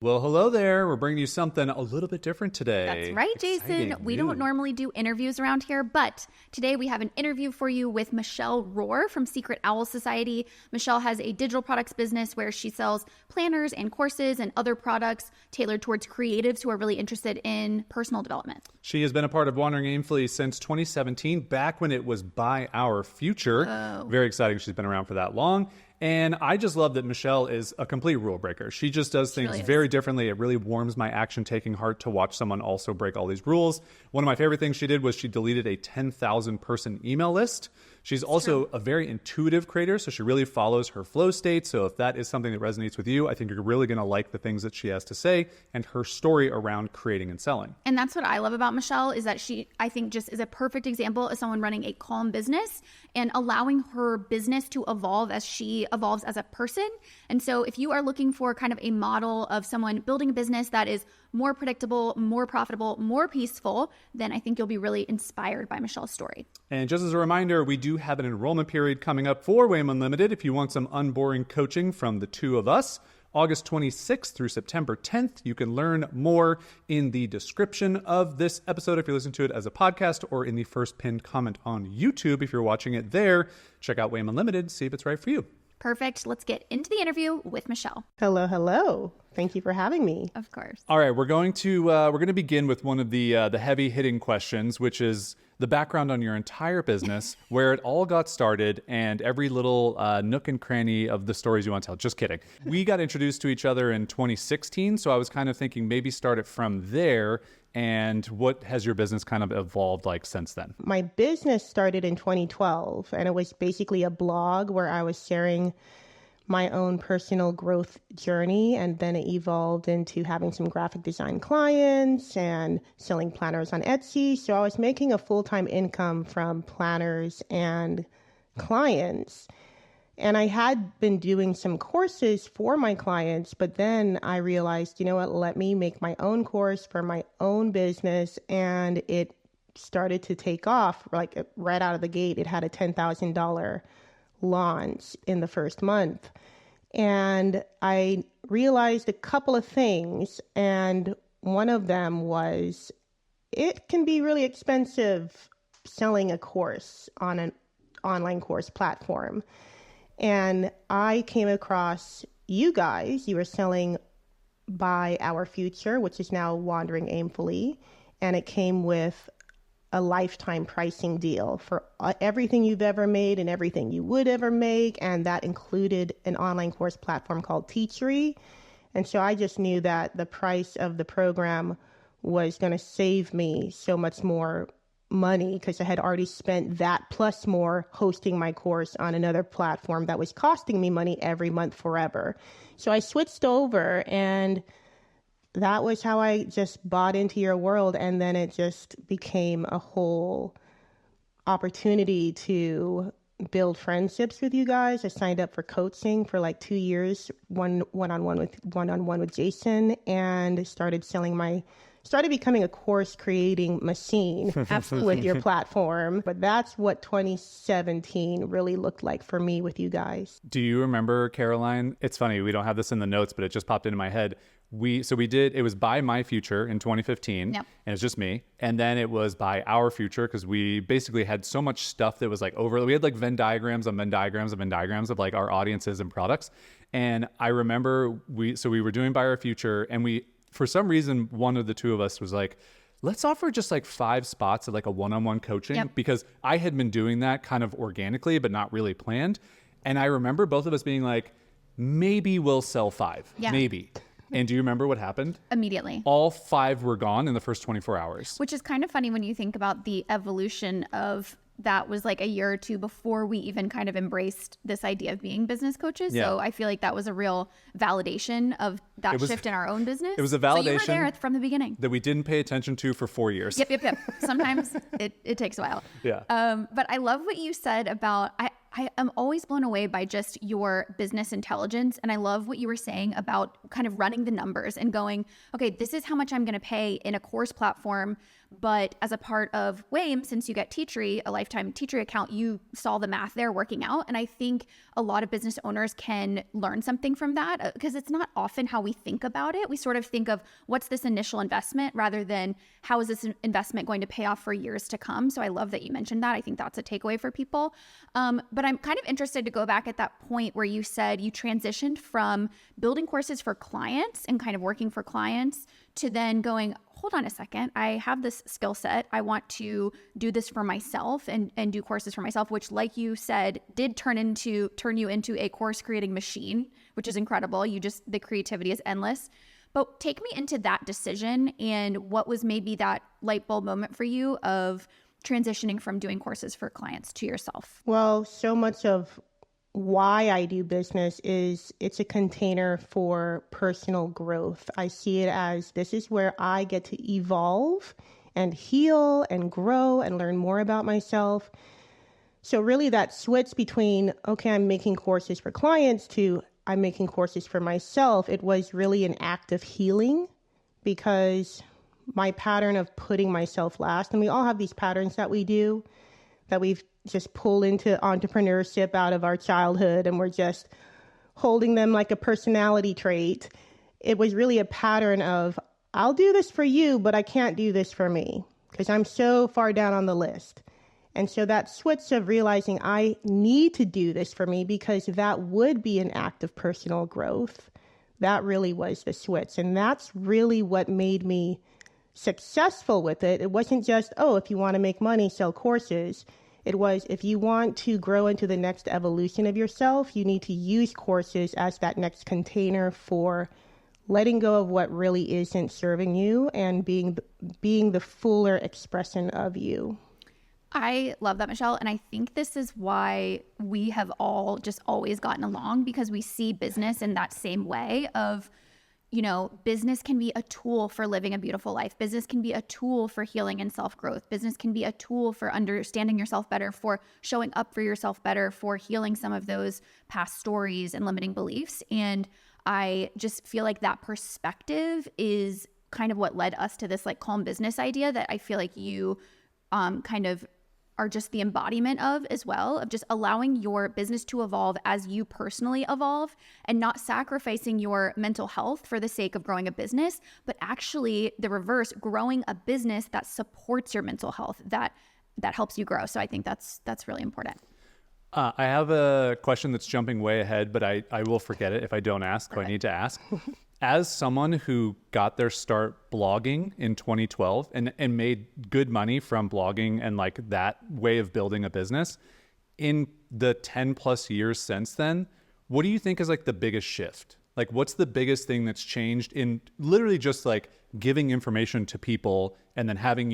Well, hello there. We're bringing you something a little bit different today. That's right, Jason. We don't normally do interviews around here, but today we have an interview for you with Michelle Rohr from Secret Owl Society. Michelle has a digital products business where she sells planners and courses and other products tailored towards creatives who are really interested in personal development. She has been a part of Wandering Aimfully since 2017, back when it was By Our Future. Very exciting. She's been around for that long. And I just love that Michelle is a complete rule breaker. She just does things really very differently. It really warms my action-taking heart to watch someone also break all these rules. One of my favorite things she did was she deleted a 10,000-person email list. She's also a very intuitive creator, so she really follows her flow state. So if that is something that resonates with you, I think you're really going to like the things that she has to say and her story around creating and selling. And that's what I love about Michelle is that she, I think, just is a perfect example of someone running a calm business and allowing her business to evolve as she evolves as a person. And so if you are looking for kind of a model of someone building a business that is more predictable, more profitable, more peaceful, then I think you'll be really inspired by Michelle's story. And just as a reminder, we do have an enrollment period coming up for WAIM Unlimited. If you want some unboring coaching from the two of us, August 26th through September 10th. You can learn more in the description of this episode if you're listening to it as a podcast, or in the first pinned comment on YouTube if you're watching it there. Check out WAIM Unlimited, see if it's right for you. Perfect. Let's get into the interview with Michelle. Hello, hello. Thank you for having me. Of course. All right, we're going to begin with one of the heavy hitting questions, which is the background on your entire business, where it all got started, and every little nook and cranny of the stories you want to tell. Just kidding. We got introduced to each other in 2016, so I was kind of thinking maybe start it from there. And what has your business kind of evolved like since then? My business started in 2012, and it was basically a blog where I was sharing my own personal growth journey, and then it evolved into having some graphic design clients and selling planners on Etsy. So I was making a full-time income from planners and clients. And I had been doing some courses for my clients, but then I realized, you know what, let me make my own course for my own business. And it started to take off like right out of the gate. It had a $10,000 launch in the first month. And I realized a couple of things. And one of them was it can be really expensive selling a course on an online course platform. And I came across you guys. You were selling By Our Future, which is now Wandering Aimfully. And it came with a lifetime pricing deal for everything you've ever made and everything you would ever make. And that included an online course platform called Teachery. And so I just knew that the price of the program was going to save me so much more money because I had already spent that plus more hosting my course on another platform that was costing me money every month forever. So I switched over, and that was how I just bought into your world. And then it just became a whole opportunity to build friendships with you guys. I signed up for coaching for like 2 years, one-on-one with Jason, and started becoming a course creating machine with your platform. But that's what 2017 really looked like for me with you guys. Do you remember, Caroline? It's funny, we don't have this in the notes, but it just popped into my head. It was By My Future in 2015, Yep. And it's just me. And then it was By Our Future, because we basically had so much stuff that was like we had like Venn diagrams on Venn diagrams of Venn diagrams of like our audiences and products. And I remember we were doing By Our Future, and for some reason, one of the two of us was like, let's offer just like 5 spots of like a one-on-one coaching. Yep. Because I had been doing that kind of organically, but not really planned. And I remember both of us being like, maybe we'll sell 5, maybe. And do you remember what happened? Immediately. All 5 were gone in the first 24 hours. Which is kind of funny when you think about the evolution of that was like a year or two before we even kind of embraced this idea of being business coaches. Yeah. So I feel like that was a real validation of that shift in our own business. It was a validation. So you were there from the beginning. That we didn't pay attention to for 4 years. Yep. Sometimes it takes a while. Yeah. But I love what you said about, I am always blown away by just your business intelligence. And I love what you were saying about kind of running the numbers and going, okay, this is how much I'm going to pay in a course platform, But as a part of WAME, since you get Teachery, a lifetime Teachery account, you saw the math there working out. And I think a lot of business owners can learn something from that because it's not often how we think about it. We sort of think of what's this initial investment rather than how is this investment going to pay off for years to come. So I love that you mentioned that. I think that's a takeaway for people. But I'm kind of interested to go back at that point where you said you transitioned from building courses for clients and kind of working for clients to then going, hold on a second, I have this skill set. I want to do this for myself and do courses for myself, which, like you said, did turn you into a course creating machine, which is incredible. The creativity is endless. But take me into that decision and what was maybe that light bulb moment for you of transitioning from doing courses for clients to yourself. Well, so much of why I do business is it's a container for personal growth. I see it as this is where I get to evolve and heal and grow and learn more about myself. So really that switch between, okay, I'm making courses for clients to I'm making courses for myself, it was really an act of healing because my pattern of putting myself last, and we all have these patterns that we do that we've just pulled into entrepreneurship out of our childhood and we're just holding them like a personality trait. It was really a pattern of, I'll do this for you, but I can't do this for me because I'm so far down on the list. And so that switch of realizing I need to do this for me because that would be an act of personal growth, that really was the switch. And that's really what made me successful with it. It wasn't just, oh, if you want to make money, sell courses. It was, if you want to grow into the next evolution of yourself, you need to use courses as that next container for letting go of what really isn't serving you and being the fuller expression of you. I love that, Michelle. And I think this is why we have all just always gotten along, because we see business in that same way of, business can be a tool for living a beautiful life. Business can be a tool for healing and self-growth. Business can be a tool for understanding yourself better, for showing up for yourself better, for healing some of those past stories and limiting beliefs. And I just feel like that perspective is kind of what led us to this like calm business idea that I feel like you kind of are just the embodiment of as well, of just allowing your business to evolve as you personally evolve and not sacrificing your mental health for the sake of growing a business, but actually the reverse, growing a business that supports your mental health, that helps you grow. So I think that's really important. I have a question that's jumping way ahead, but I will forget it if I don't ask, so I need to ask. As someone who got their start blogging in 2012 and made good money from blogging and like that way of building a business, in the 10 plus years since then, what do you think is like the biggest shift? Like what's the biggest thing that's changed in literally just like giving information to people and then having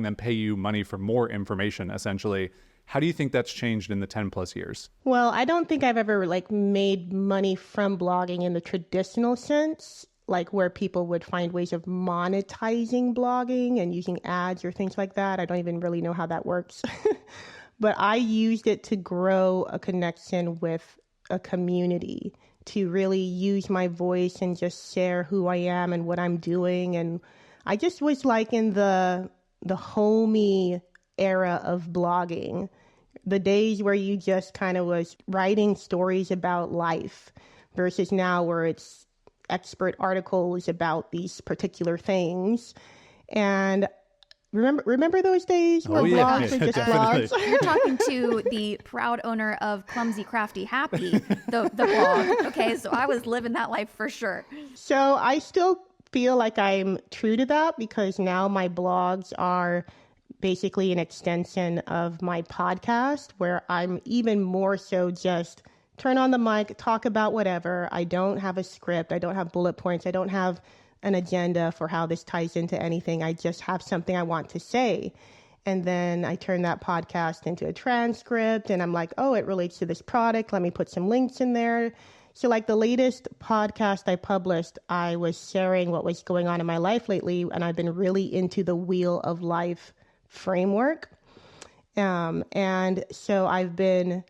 them pay you money for more information essentially? How do you think that's changed in the 10 plus years? Well, I don't think I've ever made money from blogging in the traditional sense, like where people would find ways of monetizing blogging and using ads or things like that. I don't even really know how that works. But I used it to grow a connection with a community, to really use my voice and just share who I am and what I'm doing. And I just was like in the homey era of blogging, the days where you just kind of was writing stories about life versus now where it's expert articles about these particular things. And remember those days where blogs were just blogs? You're talking to the proud owner of Clumsy Crafty Happy, the blog. Okay, so I was living that life for sure. So I still feel like I'm true to that because now my blogs are basically an extension of my podcast where I'm even more so just turn on the mic, talk about whatever. I don't have a script. I don't have bullet points. I don't have an agenda for how this ties into anything. I just have something I want to say. And then I turn that podcast into a transcript and I'm like, oh, it relates to this product. Let me put some links in there. So like the latest podcast I published, I was sharing what was going on in my life lately. And I've been really into the Wheel of Life framework. And so I've been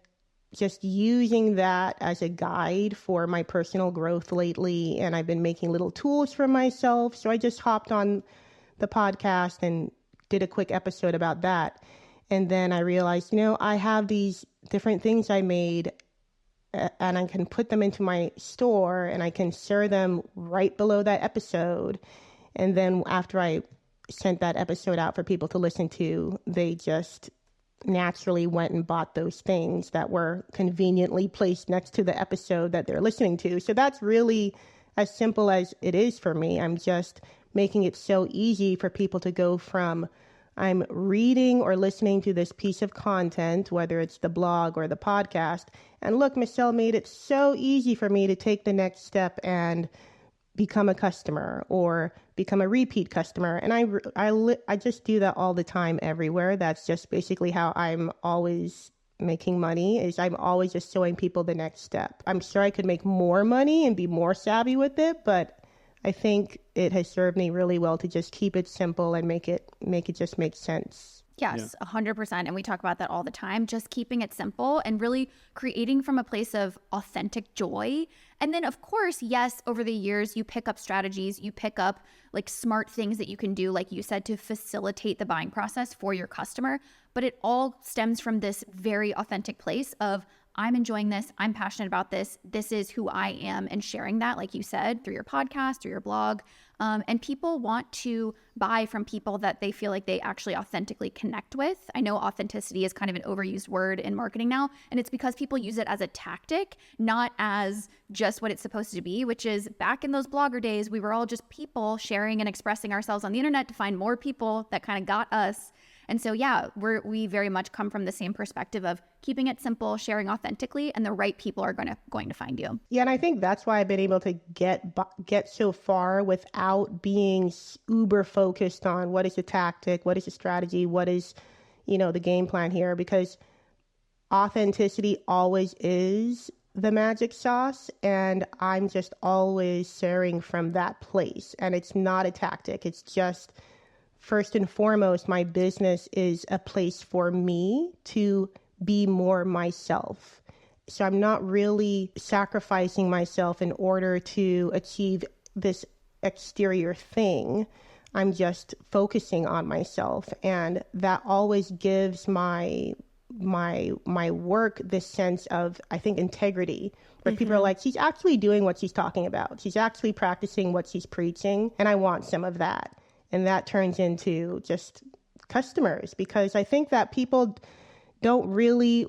just using that as a guide for my personal growth lately. And I've been making little tools for myself. So I just hopped on the podcast and did a quick episode about that. And then I realized, I have these different things I made and I can put them into my store and I can share them right below that episode. And then after I sent that episode out for people to listen to, they just naturally went and bought those things that were conveniently placed next to the episode that they're listening to. So that's really as simple as it is for me. I'm just making it so easy for people to go from I'm reading or listening to this piece of content, whether it's the blog or the podcast, and look, Michelle made it so easy for me to take the next step and become a customer or become a repeat customer. And I just do that all the time everywhere. That's just basically how I'm always making money, is I'm always just showing people the next step. I'm sure I could make more money and be more savvy with it, but I think it has served me really well to just keep it simple and make it just make sense. Yes, 100%. And we talk about that all the time, just keeping it simple and really creating from a place of authentic joy. And then, of course, yes, over the years, you pick up strategies, you pick up like smart things that you can do, like you said, to facilitate the buying process for your customer. But it all stems from this very authentic place of, I'm enjoying this, I'm passionate about this, this is who I am, and sharing that, like you said, through your podcast, through your blog. And people want to buy from people that they feel like they actually authentically connect with. I know authenticity is kind of an overused word in marketing now, and it's because people use it as a tactic, not as just what it's supposed to be, which is back in those blogger days, we were all just people sharing and expressing ourselves on the internet to find more people that kind of got us. And so, yeah, we very much come from the same perspective of keeping it simple, sharing authentically, and the right people are going to find you. Yeah, and I think that's why I've been able to get so far without being uber focused on what is the tactic, what is the strategy, what is, the game plan here, because authenticity always is the magic sauce, and I'm just always sharing from that place. And it's not a tactic. It's just, first and foremost, my business is a place for me to be more myself. So I'm not really sacrificing myself in order to achieve this exterior thing. I'm just focusing on myself. And that always gives my work this sense of, I think, integrity, where people are like, she's actually doing what she's talking about. She's actually practicing what she's preaching. And I want some of that. And that turns into just customers, because I think that people don't really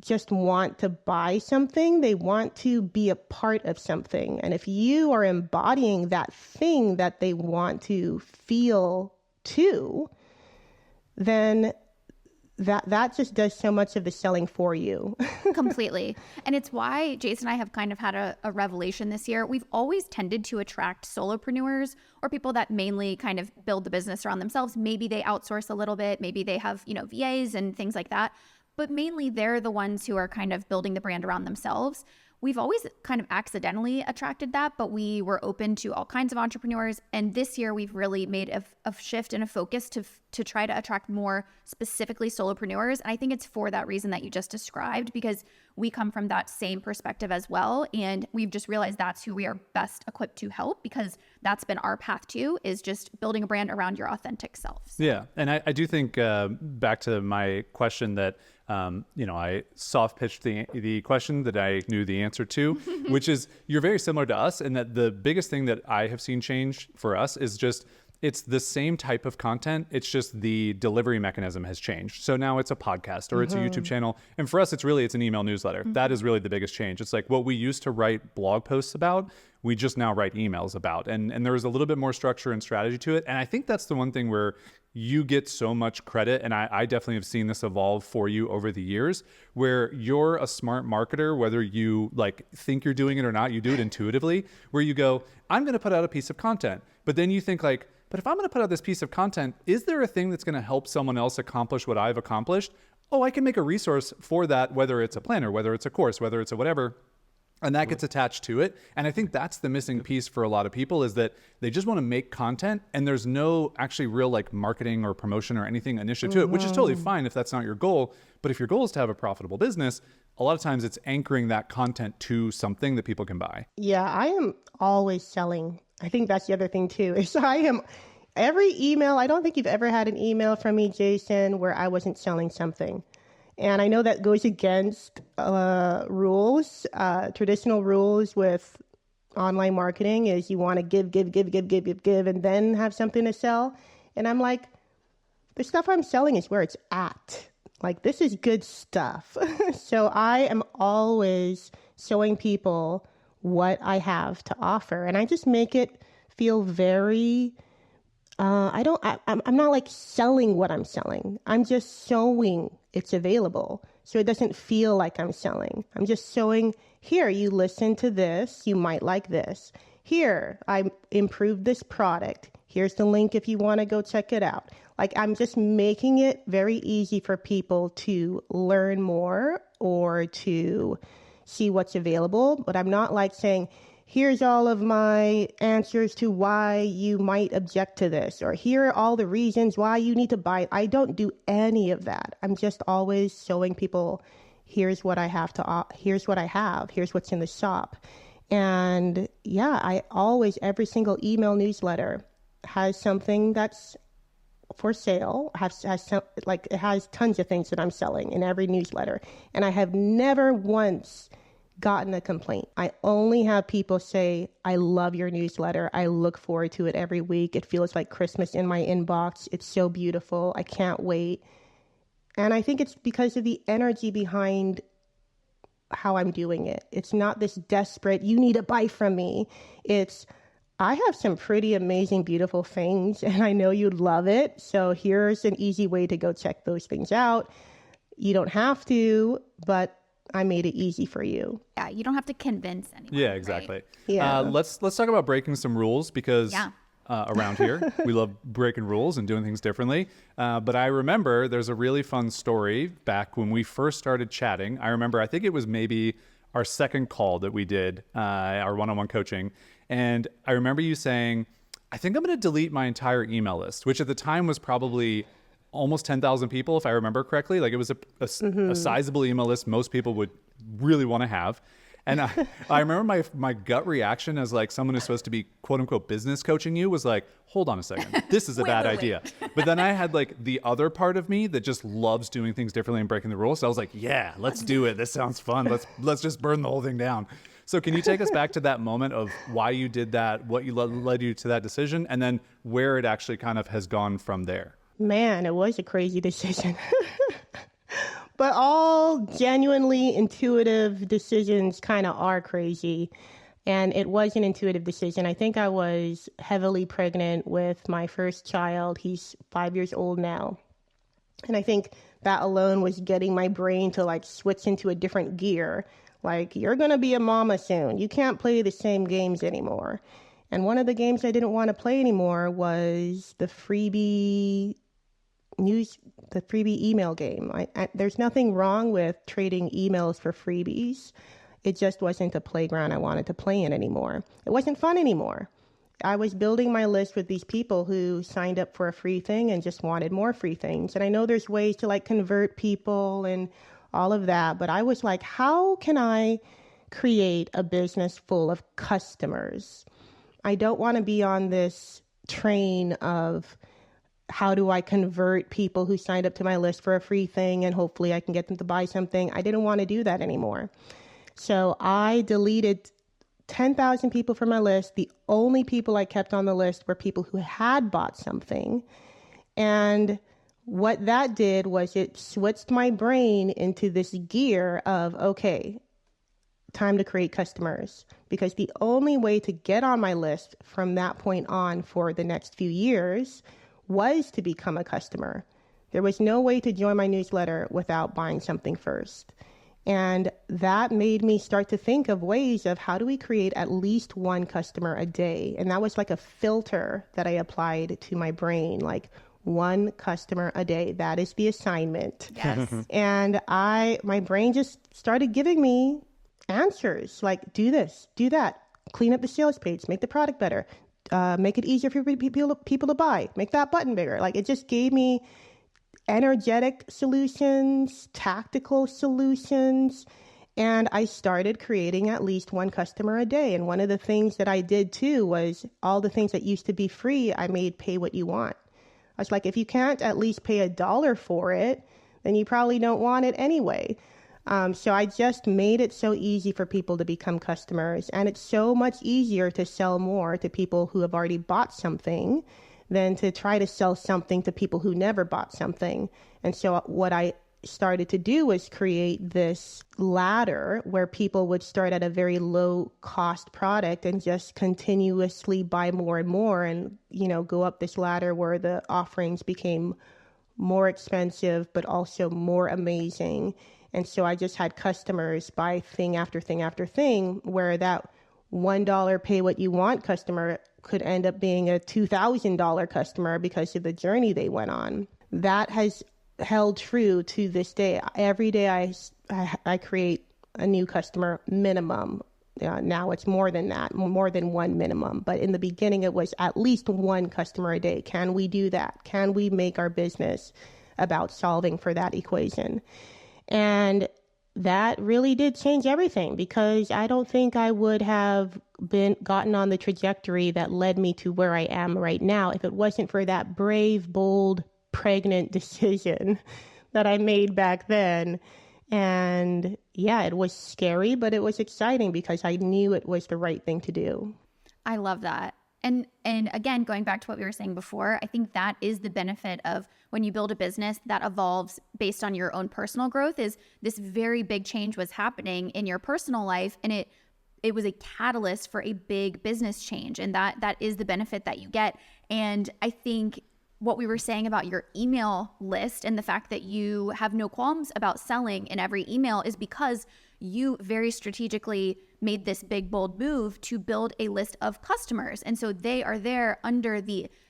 just want to buy something. They want to be a part of something. And if you are embodying that thing that they want to feel too, then that just does so much of the selling for you. Completely. And it's why Jason and I have kind of had a revelation this year. We've always tended to attract solopreneurs or people that mainly kind of build the business around themselves. Maybe they outsource a little bit. Maybe they have, VAs and things like that. But mainly they're the ones who are kind of building the brand around themselves. We've always kind of accidentally attracted that, but we were open to all kinds of entrepreneurs. And this year we've really made a shift and a focus to try to attract more specifically solopreneurs. And I think it's for that reason that you just described, because we come from that same perspective as well. And we've just realized that's who we are best equipped to help, because that's been our path too, is just building a brand around your authentic selves. Yeah. And I do think back to my question that, I soft pitched the question that I knew the answer to, which is you're very similar to us. And that the biggest thing that I have seen change for us is just, it's the same type of content. It's just the delivery mechanism has changed. So now it's a podcast or it's a YouTube channel. And for us, it's an email newsletter. That is really the biggest change. It's like what we used to write blog posts about, we just now write emails about. And there was a little bit more structure and strategy to it. And I think that's the one thing where you get so much credit. And I definitely have seen this evolve for you over the years, where you're a smart marketer, whether you think you're doing it or not, you do it intuitively, where you go, I'm going to put out a piece of content. But then you think but if I'm going to put out this piece of content, is there a thing that's going to help someone else accomplish what I've accomplished? Oh, I can make a resource for that, whether it's a planner, whether it's a course, whether it's a whatever. And that gets attached to it. And I think that's the missing piece for a lot of people, is that they just want to make content and there's no actually real marketing or promotion or anything initiative to it, which is totally fine if that's not your goal. But if your goal is to have a profitable business, a lot of times it's anchoring that content to something that people can buy. Yeah, I am always selling. I think that's the other thing too, is I am Every email, I don't think you've ever had an email from me, Jason, where I wasn't selling something. And I know that goes against rules, traditional rules with online marketing is you want to give, and then have something to sell. And I'm like, the stuff I'm selling is where it's at. Like, this is good stuff. So I am always showing people what I have to offer. And I just make it feel very, I'm not like selling what I'm selling. I'm just showing it's available. So it doesn't feel like I'm selling. I'm just showing, here, you listen to this, you might like this. Here, I improved this product. Here's the link if you want to go check it out. Like, I'm just making it very easy for people to learn more or to see what's available. But I'm not like saying, here's all of my answers to why you might object to this, or here are all the reasons why you need to buy it. I don't do any of that. I'm just always showing people, here's what I have to, here's what I have, here's what's in the shop. And yeah, I always, every single email newsletter has something that's for sale, has some, like, it has tons of things that I'm selling in every newsletter. And I have never once gotten a complaint. I only have people say, I love your newsletter. I look forward to it every week. It feels like Christmas in my inbox. It's so beautiful. I can't wait. And I think it's because of the energy behind how I'm doing it. It's not this desperate, you need to buy from me. It's, I have some pretty amazing, beautiful things, and I know you'd love it. So here's an easy way to go check those things out. You don't have to, but I made it easy for you. Yeah, you don't have to convince anyone. Yeah, exactly. Right? Yeah. Let's talk about breaking some rules because around here we love breaking rules and doing things differently. But I remember there's a really fun story back when we first started chatting. I remember, I think it was maybe our second call that we did, our one-on-one coaching. And I remember you saying, I think I'm going to delete my entire email list, which at the time was probably almost 10,000 people, if I remember correctly. Like, it was a sizable email list most people would really want to have. And I remember my gut reaction as like someone who's supposed to be quote unquote business coaching you was like, hold on a second, this is a bad idea. But then I had like the other part of me that just loves doing things differently and breaking the rules. So I was like, yeah, let's do it. This sounds fun. Let's just burn the whole thing down. So can you take us back to that moment of why you did that, what you led you to that decision, and then where it actually kind of has gone from there? Man, it was a crazy decision. But all genuinely intuitive decisions kind of are crazy. And it was an intuitive decision. I think I was heavily pregnant with my first child. He's 5 years old now. And I think that alone was getting my brain to like switch into a different gear. Like, you're going to be a mama soon. You can't play the same games anymore. And one of the games I didn't want to play anymore was the freebie email game. There's nothing wrong with trading emails for freebies. It just wasn't a playground I wanted to play in anymore. It wasn't fun anymore. I was building my list with these people who signed up for a free thing and just wanted more free things. And I know there's ways to like convert people and all of that, but I was like, how can I create a business full of customers? I don't want to be on this train of how do I convert people who signed up to my list for a free thing and hopefully I can get them to buy something. I didn't want to do that anymore. So I deleted 10,000 people from my list. The only people I kept on the list were people who had bought something. And what that did was it switched my brain into this gear of, okay, time to create customers. Because the only way to get on my list from that point on for the next few years was to become a customer. There was no way to join my newsletter without buying something first. And that made me start to think of ways of how do we create at least one customer a day? And that was like a filter that I applied to my brain, like one customer a day. That is the assignment. Yes. And my brain just started giving me answers like, do this, do that, clean up the sales page, make the product better, make it easier for people to buy, make that button bigger. Like, it just gave me energetic solutions, tactical solutions. And I started creating at least one customer a day. And one of the things that I did too was all the things that used to be free, I made pay what you want. I was like, if you can't at least pay $1 for it, then you probably don't want it anyway. So I just made it so easy for people to become customers. And it's so much easier to sell more to people who have already bought something than to try to sell something to people who never bought something. And so what I started to do was create this ladder where people would start at a very low cost product and just continuously buy more and more, and go up this ladder where the offerings became more expensive but also more amazing. And so I just had customers buy thing after thing after thing, where that $1 pay what you want customer could end up being a $2,000 customer because of the journey they went on. That has held true to this day. Every day I create a new customer minimum. Now it's more than that, more than one minimum. But in the beginning, it was at least one customer a day. Can we do that? Can we make our business about solving for that equation? And that really did change everything, because I don't think I would have gotten on the trajectory that led me to where I am right now if it wasn't for that brave, bold, pregnant decision that I made back then. And yeah, it was scary, but it was exciting because I knew it was the right thing to do. I love that. And again, going back to what we were saying before, I think that is the benefit of when you build a business that evolves based on your own personal growth. Is this very big change was happening in your personal life, and it was a catalyst for a big business change. And that is the benefit that you get. And I think what we were saying about your email list and the fact that you have no qualms about selling in every email is because you very strategically made this big, bold move to build a list of customers. And so they are there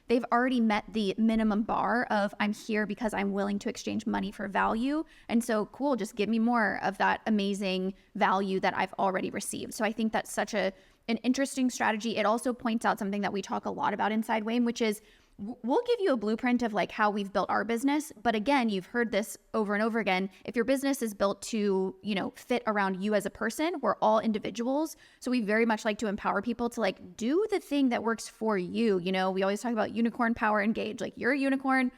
they've already met the minimum bar of, I'm here because I'm willing to exchange money for value. And so cool, just give me more of that amazing value that I've already received. So I think that's such an interesting strategy. It also points out something that we talk a lot about inside Wayne, which is we'll give you a blueprint of like how we've built our business. But again, you've heard this over and over again. If your business is built to, fit around you as a person, we're all individuals. So we very much like to empower people to like do the thing that works for you. We always talk about unicorn power engage. Like, you're a unicorn,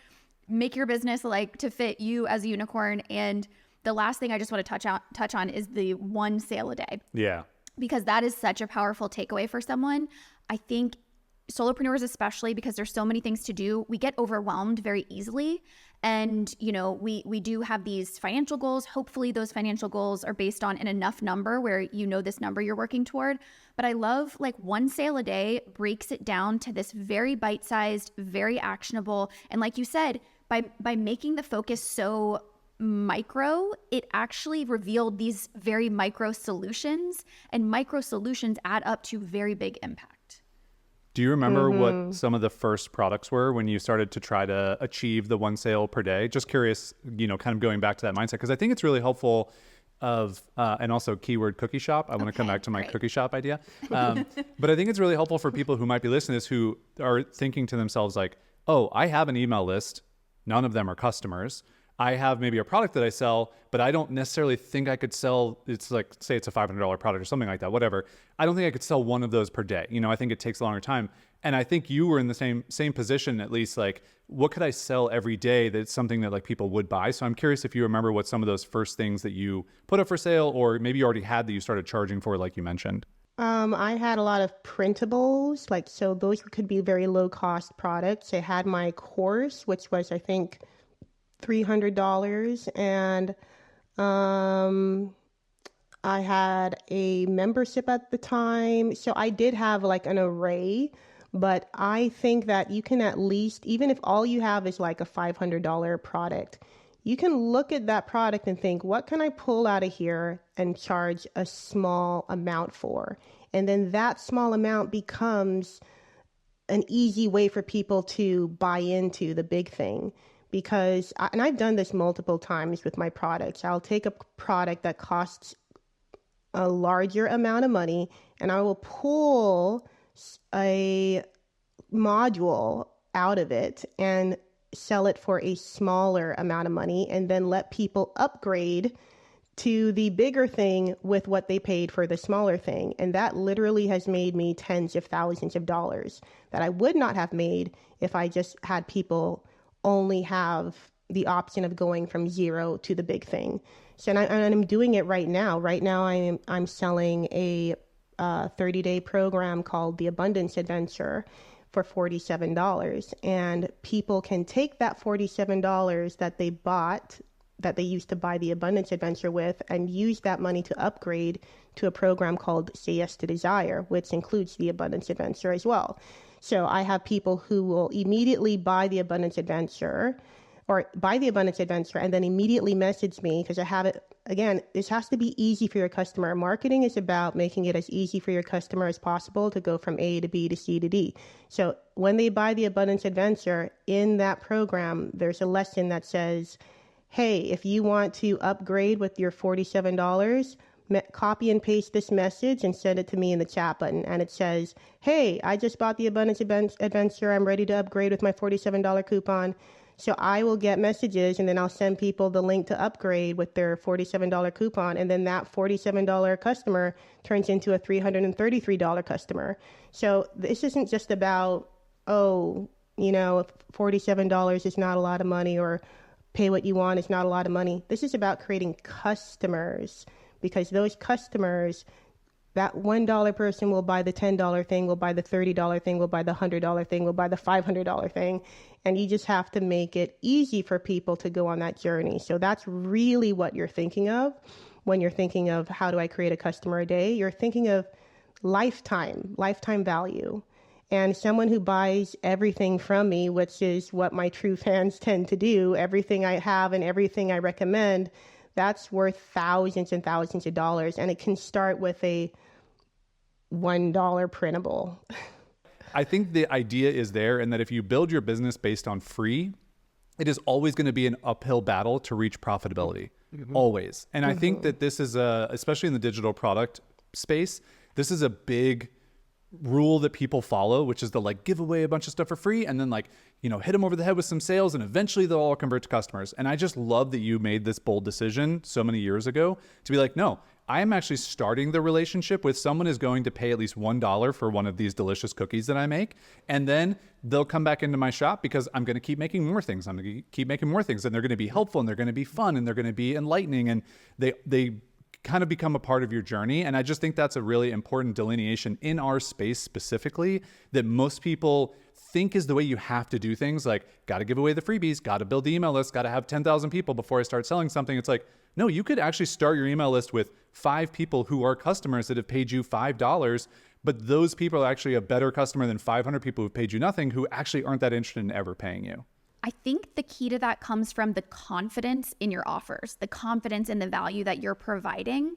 make your business like to fit you as a unicorn. And the last thing I just want to touch on is the one sale a day. Yeah. Because that is such a powerful takeaway for someone. I think solopreneurs, especially because there's so many things to do, we get overwhelmed very easily. And, we do have these financial goals. Hopefully those financial goals are based on an enough number where this number you're working toward. But I love like one sale a day breaks it down to this very bite-sized, very actionable. And like you said, by making the focus so micro, it actually revealed these very micro solutions, and micro solutions add up to very big impact. Do you remember what some of the first products were when you started to try to achieve the one sale per day? Just curious, kind of going back to that mindset, because I think it's really helpful and also keyword cookie shop. I want to come back to my cookie shop idea. But I think it's really helpful for people who might be listening to this who are thinking to themselves like, oh, I have an email list. None of them are customers. I have maybe a product that I sell, but I don't necessarily think I could sell, it's like, say it's a $500 product or something like that, whatever. I don't think I could sell one of those per day. I think it takes a longer time. And I think you were in the same position, at least, like, what could I sell every day that's something that like people would buy? So I'm curious if you remember what some of those first things that you put up for sale, or maybe you already had that you started charging for, like you mentioned. I had a lot of printables, so those could be very low cost products. I had my course, which was, I think, $300, and I had a membership at the time. So I did have like an array, but I think that you can at least, even if all you have is like a $500 product, you can look at that product and think, what can I pull out of here and charge a small amount for? And then that small amount becomes an easy way for people to buy into the big thing. Because, and I've done this multiple times with my products, I'll take a product that costs a larger amount of money and I will pull a module out of it and sell it for a smaller amount of money, and then let people upgrade to the bigger thing with what they paid for the smaller thing. And that literally has made me tens of thousands of dollars that I would not have made if I just had people only have the option of going from zero to the big thing. So, and I'm doing it right now. Right now, I'm selling a 30-day program called the Abundance Adventure for $47. And people can take that $47 that they bought, that they used to buy the Abundance Adventure with, and use that money to upgrade to a program called Say Yes to Desire, which includes the Abundance Adventure as well. So I have people who will immediately buy the Abundance Adventure and then immediately message me, because I have it. Again, this has to be easy for your customer. Marketing is about making it as easy for your customer as possible to go from A to B to C to D. So when they buy the Abundance Adventure, in that program, there's a lesson that says, hey, if you want to upgrade with your $47, copy and paste this message and send it to me in the chat button. And it says, hey, I just bought the Abundance Adventure. I'm ready to upgrade with my $47 coupon. So I will get messages, and then I'll send people the link to upgrade with their $47 coupon. And then that $47 customer turns into a $333 customer. So this isn't just about, $47 is not a lot of money, or pay what you want is not a lot of money. This is about creating customers, because those customers, that $1 person will buy the $10 thing, will buy the $30 thing, will buy the $100 thing, will buy the $500 thing. And you just have to make it easy for people to go on that journey. So that's really what you're thinking of when you're thinking of how do I create a customer a day. You're thinking of lifetime value. And someone who buys everything from me, which is what my true fans tend to do, everything I have and everything I recommend, that's worth thousands and thousands of dollars. And it can start with a $1 printable. I think the idea is there, and that if you build your business based on free, it is always going to be an uphill battle to reach profitability. Always. And I think that this is especially in the digital product space, this is a big rule that people follow, which is to give away a bunch of stuff for free and then hit them over the head with some sales, and eventually they'll all convert to customers. And I just love that you made this bold decision so many years ago to be like, no, I am actually starting the relationship with someone is going to pay at least $1 for one of these delicious cookies that I make. And then they'll come back into my shop because I'm going to keep making more things. I'm going to keep making more things, and they're going to be helpful, and they're going to be fun, and they're going to be enlightening. And they kind of become a part of your journey. And I just think that's a really important delineation in our space specifically, that most people think is the way you have to do things. Like, got to give away the freebies, got to build the email list, got to have 10,000 people before I start selling something. It's like, no, you could actually start your email list with 5 people who are customers that have paid you $5, but those people are actually a better customer than 500 people who've paid you nothing, who actually aren't that interested in ever paying you. I think the key to that comes from the confidence in your offers, the confidence in the value that you're providing.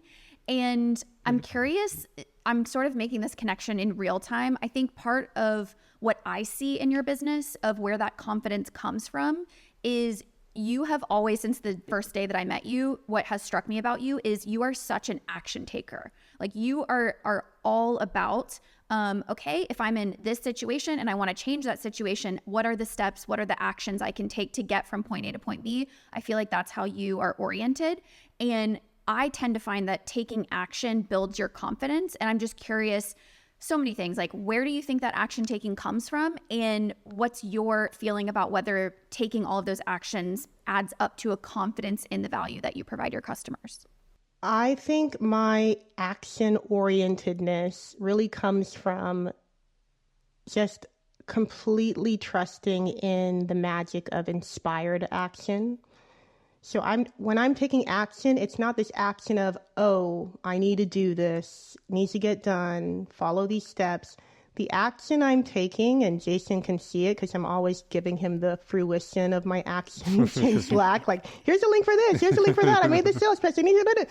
And I'm curious, I'm sort of making this connection in real time. I think part of what I see in your business, of where that confidence comes from, is you have always, since the first day that I met you, what has struck me about you is you are such an action taker. Like, you are all about, okay, if I'm in this situation and I want to change that situation, what are the steps? What are the actions I can take to get from point A to point B? I feel like that's how you are oriented. And I tend to find that taking action builds your confidence. And I'm just curious, so many things, like, where do you think that action taking comes from? And what's your feeling about whether taking all of those actions adds up to a confidence in the value that you provide your customers? I think my action orientedness really comes from just completely trusting in the magic of inspired action. So when I'm taking action, it's not this action of, oh, I need to do this, needs to get done, follow these steps. The action I'm taking, and Jason can see it because I'm always giving him the fruition of my actions in Slack. Like, here's a link for this, here's a link for that. I made this sales pitch. I need to do it.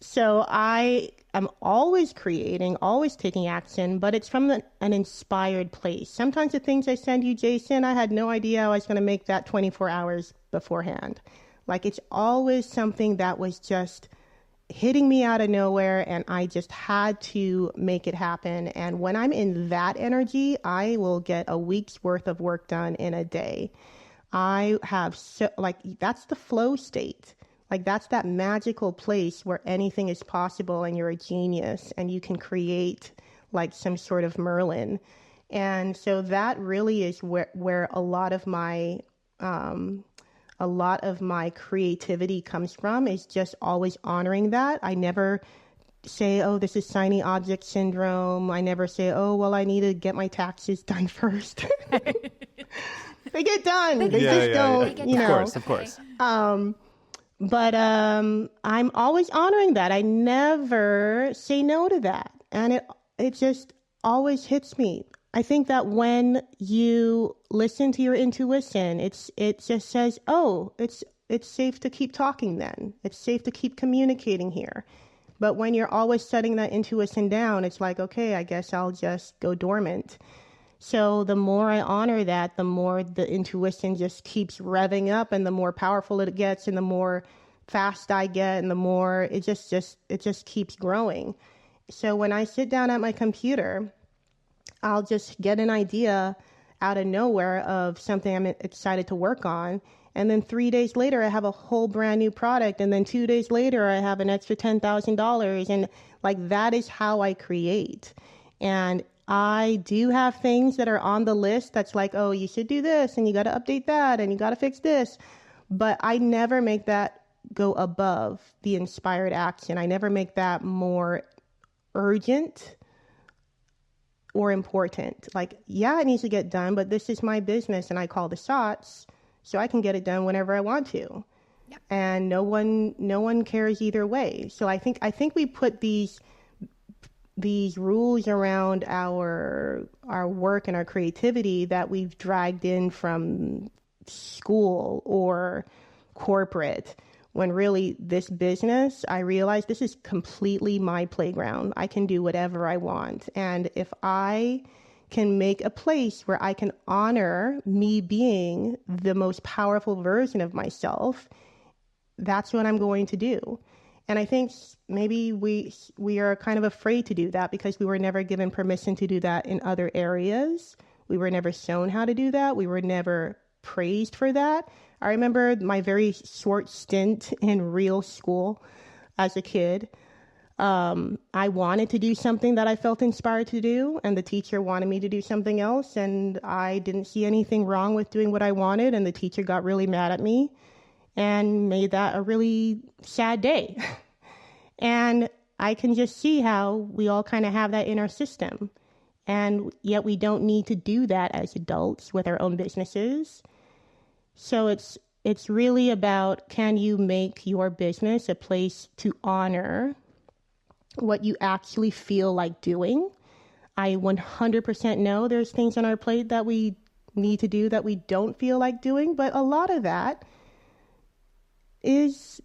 So I am always creating, always taking action, but it's from an inspired place. Sometimes the things I send you, Jason, I had no idea I was going to make that 24 hours beforehand. Like, it's always something that was just hitting me out of nowhere, and I just had to make it happen. And when I'm in that energy, I will get a week's worth of work done in a day. I have that's the flow state. Like that's that magical place where anything is possible and you're a genius and you can create like some sort of Merlin. And so that really is where a lot of my creativity comes from, is just always honoring that. I never say, oh, this is shiny object syndrome. I never say, oh, well, I need to get my taxes done first. They get done. They just don't, you know. Of course. But I'm always honoring that. I never say no to that. And it just always hits me. I think that when you listen to your intuition, it just says, oh, it's safe to keep talking then. It's safe to keep communicating here. But when you're always shutting that intuition down, it's like, okay, I guess I'll just go dormant. So the more I honor that, the more the intuition just keeps revving up, and the more powerful it gets, and the more fast I get, and the more it just keeps growing. So when I sit down at my computer, I'll just get an idea out of nowhere of something I'm excited to work on. And then 3 days later, I have a whole brand new product. And then 2 days later, I have an extra $10,000. And like, that is how I create. And I do have things that are on the list that's like, oh, you should do this, and you got to update that, and you got to fix this. But I never make that go above the inspired action. I never make that more urgent or important. Like, yeah, it needs to get done, but this is my business and I call the shots, so I can get it done whenever I want to. Yep. And no one cares either way. So I think we put these rules around our work and our creativity that we've dragged in from school or corporate, when really this business, I realize this is completely my playground. I can do whatever I want. And if I can make a place where I can honor me being the most powerful version of myself, that's what I'm going to do. And I think maybe we are kind of afraid to do that because we were never given permission to do that in other areas. We were never shown how to do that. We were never praised for that. I remember my very short stint in real school as a kid. I wanted to do something that I felt inspired to do, and the teacher wanted me to do something else, and I didn't see anything wrong with doing what I wanted, and the teacher got really mad at me and made that a really sad day. And I can just see how we all kind of have that in our system, and yet we don't need to do that as adults with our own businesses. So it's really about, can you make your business a place to honor what you actually feel like doing? I 100% know there's things on our plate that we need to do that we don't feel like doing, but a lot of that is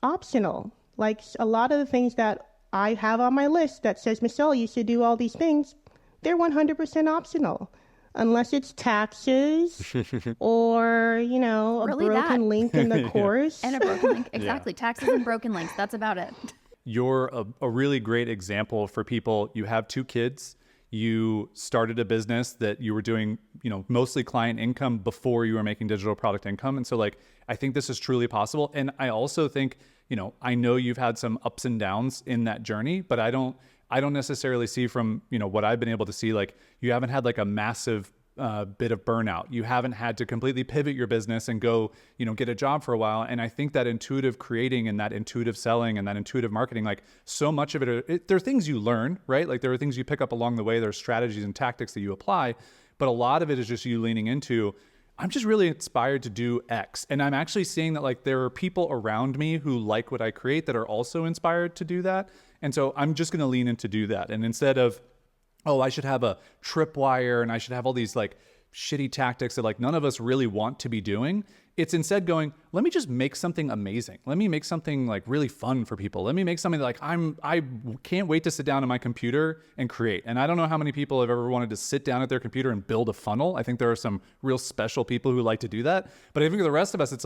optional. Like a lot of the things that I have on my list that says, Michelle, you should do all these things, they're 100% optional. Unless it's taxes or, a really broken link in the course. And a broken link. Exactly. Yeah. Taxes and broken links. That's about it. You're a really great example for people. You have 2 kids. You started a business that you were doing, mostly client income before you were making digital product income. And so I think this is truly possible. And I also think, I know you've had some ups and downs in that journey, but I don't necessarily see from, what I've been able to see, you haven't had a massive bit of burnout. You haven't had to completely pivot your business and go, get a job for a while. And I think that intuitive creating and that intuitive selling and that intuitive marketing, so much of it, there are things you learn, right? There are things you pick up along the way. There's strategies and tactics that you apply, but a lot of it is just you leaning into, I'm just really inspired to do X. And I'm actually seeing that there are people around me who like what I create that are also inspired to do that. And so I'm just going to lean in to do that. And instead of, oh, I should have a tripwire and I should have all these shitty tactics that none of us really want to be doing, it's instead going, let me just make something amazing. Let me make something really fun for people. Let me make something that I can't wait to sit down on my computer and create. And I don't know how many people have ever wanted to sit down at their computer and build a funnel. I think there are some real special people who like to do that. But I think for the rest of us, it's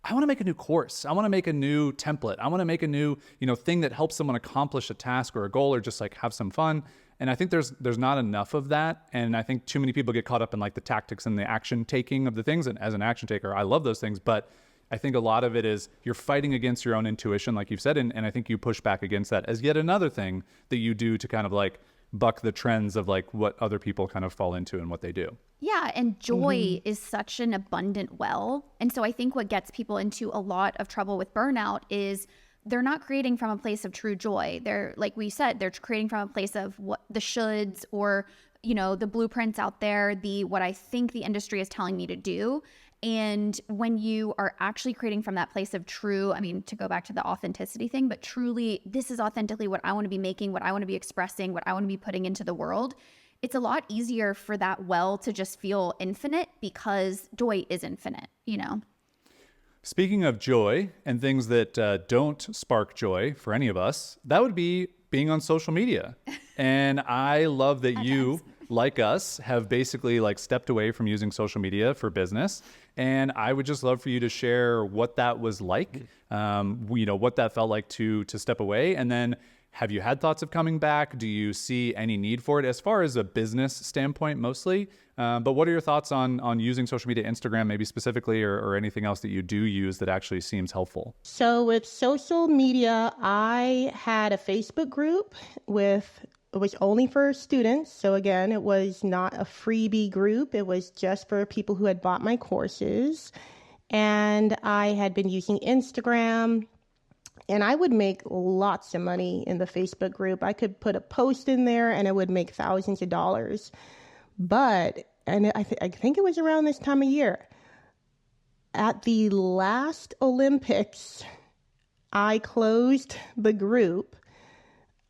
I want to make a new course. I want to make a new template. I want to make a new, thing that helps someone accomplish a task or a goal or just have some fun. And I think there's not enough of that. And I think too many people get caught up in the tactics and the action taking of the things. And as an action taker, I love those things. But I think a lot of it is you're fighting against your own intuition, like you've said, and I think you push back against that as yet another thing that you do to kind of like buck the trends of like what other people kind of fall into and what they do. Yeah, and joy is such an abundant well. And so I think what gets people into a lot of trouble with burnout is they're not creating from a place of true joy. They're, like we said, they're creating from a place of what the shoulds or, you know, the blueprints out there, the what I think the industry is telling me to do. And when you are actually creating from that place of true, I mean, to go back to the authenticity thing, but truly, this is authentically what I want to be making, what I want to be expressing, what I want to be putting into the world. It's a lot easier for that well to just feel infinite because joy is infinite, you know? Speaking of joy and things that don't spark joy for any of us, that would be being on social media. And I love that you, like us, have basically like stepped away from using social media for business. And I would just love for you to share what that was like, you know, what that felt like to step away. And then have you had thoughts of coming back? Do you see any need for it as far as a business standpoint mostly? But what are your thoughts on using social media, Instagram maybe specifically, or anything else that you do use that actually seems helpful? So with social media, I had a Facebook group it was only for students. So again, it was not a freebie group. It was just for people who had bought my courses. And I had been using Instagram. And I would make lots of money in the Facebook group. I could put a post in there and it would make thousands of dollars. But, and I think it was around this time of year, at the last Olympics, I closed the group.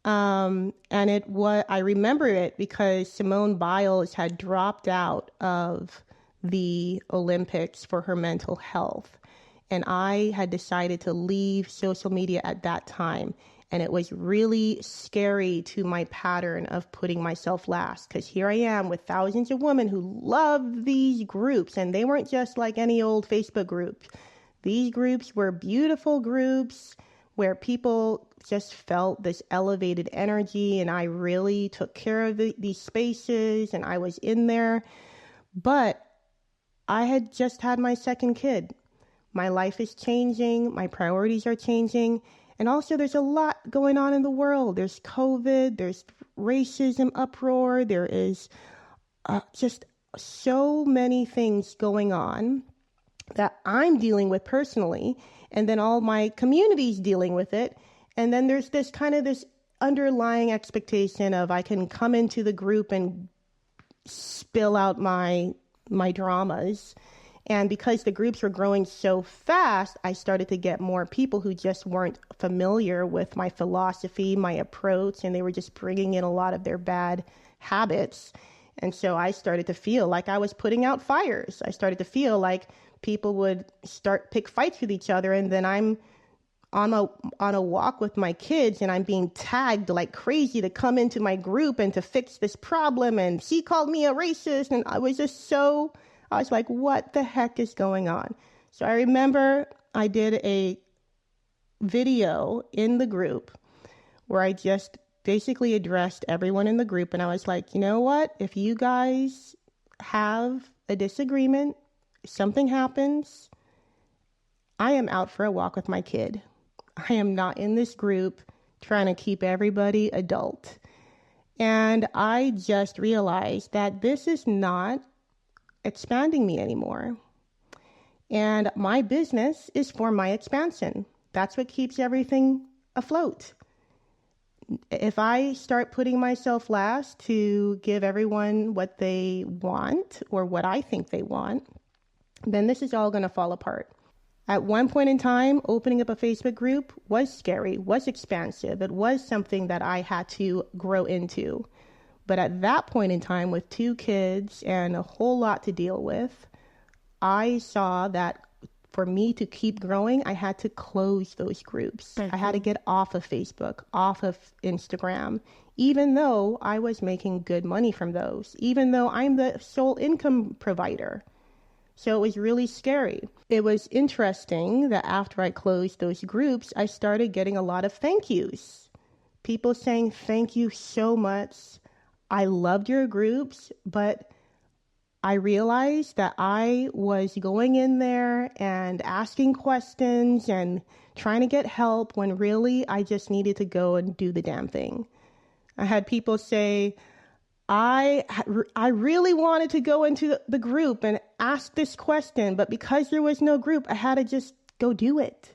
And I remember it because Simone Biles had dropped out of the Olympics for her mental health. And I had decided to leave social media at that time. And it was really scary to my pattern of putting myself last. Because here I am with thousands of women who love these groups. And they weren't just like any old Facebook group. These groups were beautiful groups where people just felt this elevated energy. And I really took care of these spaces. And I was in there. But I had just had my second kid. My life is changing. My priorities are changing. And also there's a lot going on in the world. There's COVID, there's racism uproar. There is just so many things going on that I'm dealing with personally. And then all my community's dealing with it. And then there's this underlying expectation of I can come into the group and spill out my dramas. And because the groups were growing so fast, I started to get more people who just weren't familiar with my philosophy, my approach, and they were just bringing in a lot of their bad habits. And so I started to feel like I was putting out fires. I started to feel like people would pick fights with each other, and then I'm on a walk with my kids and I'm being tagged like crazy to come into my group and to fix this problem. And she called me a racist. And I was like, what the heck is going on? So I remember I did a video in the group where I just basically addressed everyone in the group. And I was like, you know what? If you guys have a disagreement, something happens, I am out for a walk with my kid. I am not in this group trying to keep everybody adult. And I just realized that this is not expanding me anymore. And my business is for my expansion. That's what keeps everything afloat. If I start putting myself last to give everyone what they want or what I think they want, then this is all going to fall apart. At one point in time, opening up a Facebook group was scary, was expansive. It was something that I had to grow into. But at that point in time, with 2 kids and a whole lot to deal with, I saw that for me to keep growing, I had to close those groups. I had to get off of Facebook, off of Instagram, even though I was making good money from those, even though I'm the sole income provider. So it was really scary. It was interesting that after I closed those groups, I started getting a lot of thank yous. People saying, thank you so much. I loved your groups, but I realized that I was going in there and asking questions and trying to get help when really I just needed to go and do the damn thing. I had people say, I really wanted to go into the group and ask this question, but because there was no group, I had to just go do it.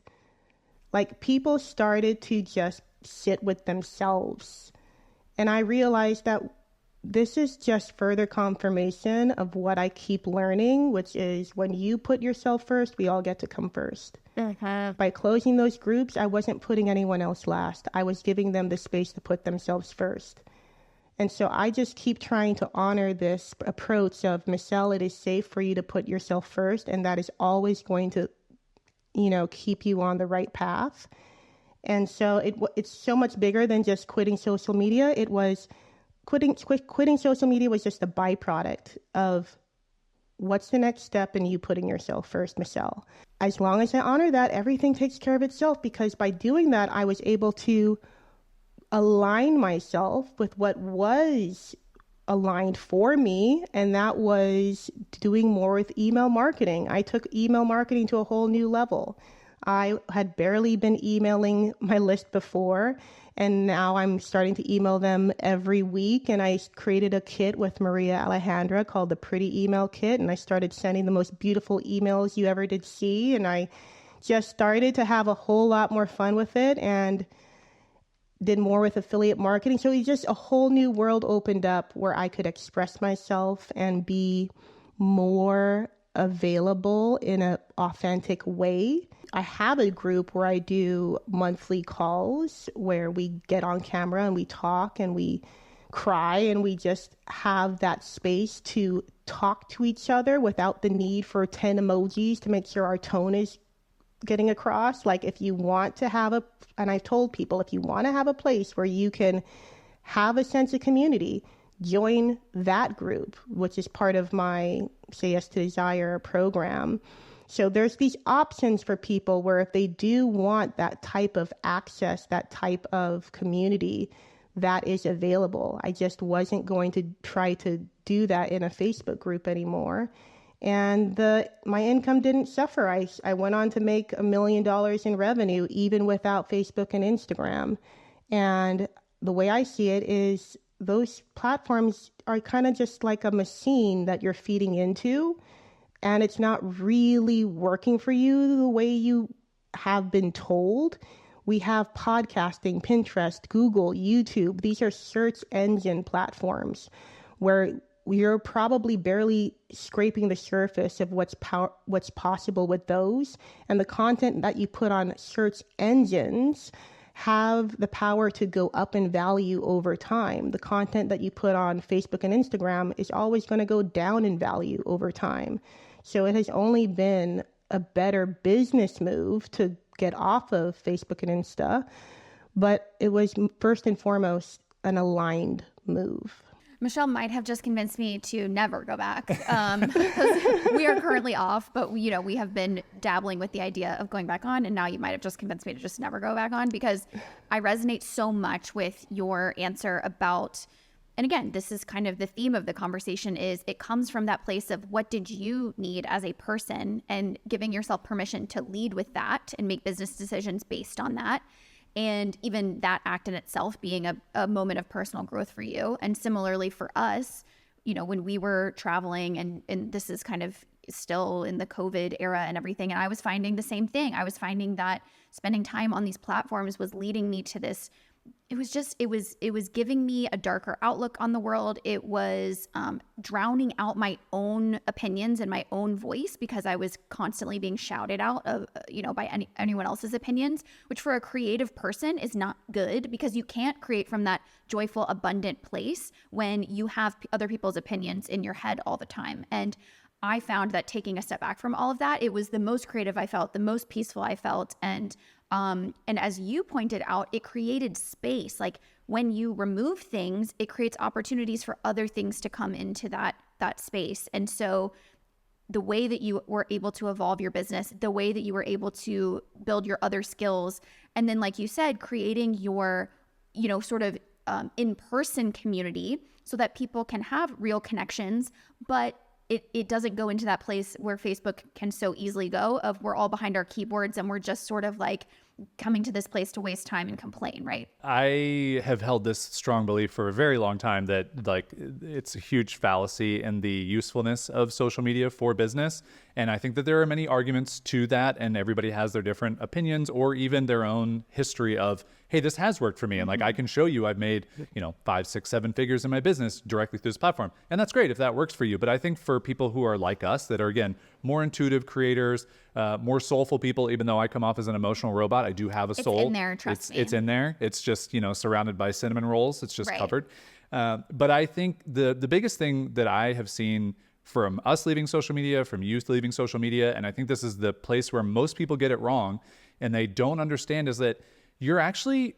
Like, people started to just sit with themselves. And I realized that this is just further confirmation of what I keep learning, which is when you put yourself first, we all get to come first. By closing those groups, I wasn't putting anyone else last. I was giving them the space to put themselves first. And so I just keep trying to honor this approach of, Michelle, it is safe for you to put yourself first, and that is always going to, keep you on the right path. And so it's so much bigger than just quitting social media. It was quitting social media was just a byproduct of what's the next step in you putting yourself first, Michelle. As long as I honor that, everything takes care of itself, because by doing that, I was able to align myself with what was aligned for me, and that was doing more with email marketing. I took email marketing to a whole new level. I had barely been emailing my list before, and now I'm starting to email them every week. And I created a kit with Maria Alejandra called the Pretty Email Kit, and I started sending the most beautiful emails you ever did see, and I just started to have a whole lot more fun with it, and did more with affiliate marketing. So it's just a whole new world opened up where I could express myself and be more available in an authentic way. I have a group where I do monthly calls where we get on camera and we talk and we cry, and we just have that space to talk to each other without the need for 10 emojis to make sure our tone is getting across. Like, if you want to have and I've told people, if you want to have a place where you can have a sense of community, join that group, which is part of my Say Yes to Desire program. So there's these options for people where if they do want that type of access, that type of community, that is available. I just wasn't going to try to do that in a Facebook group anymore. And my income didn't suffer. I went on to make $1 million in revenue, even without Facebook and Instagram. And the way I see it is those platforms are kind of just like a machine that you're feeding into, and it's not really working for you the way you have been told. We have podcasting, Pinterest, Google, YouTube. These are search engine platforms where you're probably barely scraping the surface of what's possible with those. And the content that you put on search engines have the power to go up in value over time. The content that you put on Facebook and Instagram is always going to go down in value over time. So it has only been a better business move to get off of Facebook and Insta, but it was first and foremost an aligned move. Michelle might have just convinced me to never go back, because we are currently off, but we have been dabbling with the idea of going back on, and now you might have just convinced me to just never go back on, because I resonate so much with your answer about, and again, this is kind of the theme of the conversation, is it comes from that place of what did you need as a person, and giving yourself permission to lead with that and make business decisions based on that. And even that act in itself being a moment of personal growth for you. And similarly for us, when we were traveling, and this is kind of still in the COVID era and everything, and I was finding the same thing. I was finding that spending time on these platforms was leading me to this. It was giving me a darker outlook on the world. It was drowning out my own opinions and my own voice, because I was constantly being shouted out by anyone else's opinions, which for a creative person is not good, because you can't create from that joyful, abundant place when you have other people's opinions in your head all the time. And I found that taking a step back from all of that, it was the most creative I felt, the most peaceful I felt. And as you pointed out, it created space. Like, when you remove things, it creates opportunities for other things to come into that space. And so the way that you were able to evolve your business, the way that you were able to build your other skills, and then, like you said, creating your, sort of in-person community so that people can have real connections, but it doesn't go into that place where Facebook can so easily go of we're all behind our keyboards and we're just sort of like coming to this place to waste time and complain, right? I have held this strong belief for a very long time that like it's a huge fallacy in the usefulness of social media for business. And I think that there are many arguments to that, and everybody has their different opinions or even their own history of, hey, this has worked for me. And like, I can show you I've made, 5, 6, 7 figures in my business directly through this platform. And that's great if that works for you. But I think for people who are like us, that are, again, more intuitive creators, more soulful people, even though I come off as an emotional robot, I do have a soul. It's in there, trust me. It's in there. It's just, surrounded by cinnamon rolls. It's just covered. But I think the biggest thing that I have seen from us leaving social media, from youth leaving social media, and I think this is the place where most people get it wrong and they don't understand, is that you're actually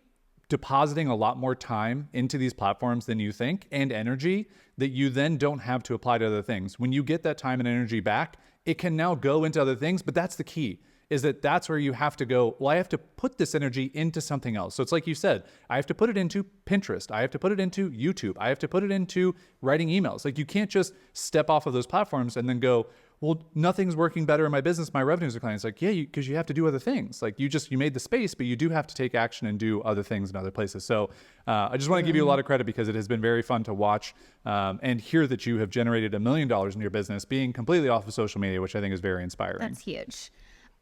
depositing a lot more time into these platforms than you think, and energy that you then don't have to apply to other things. When you get that time and energy back, it can now go into other things, but that's the key. Is that's where you have to go, well, I have to put this energy into something else. So it's like you said, I have to put it into Pinterest. I have to put it into YouTube. I have to put it into writing emails. Like, you can't just step off of those platforms and then go, well, nothing's working better in my business. My revenues are declining. It's like, yeah, because you have to do other things. Like, you made the space, but you do have to take action and do other things in other places. So I just want to give you a lot of credit, because it has been very fun to watch and hear that you have generated $1 million in your business being completely off of social media, which I think is very inspiring. That's huge.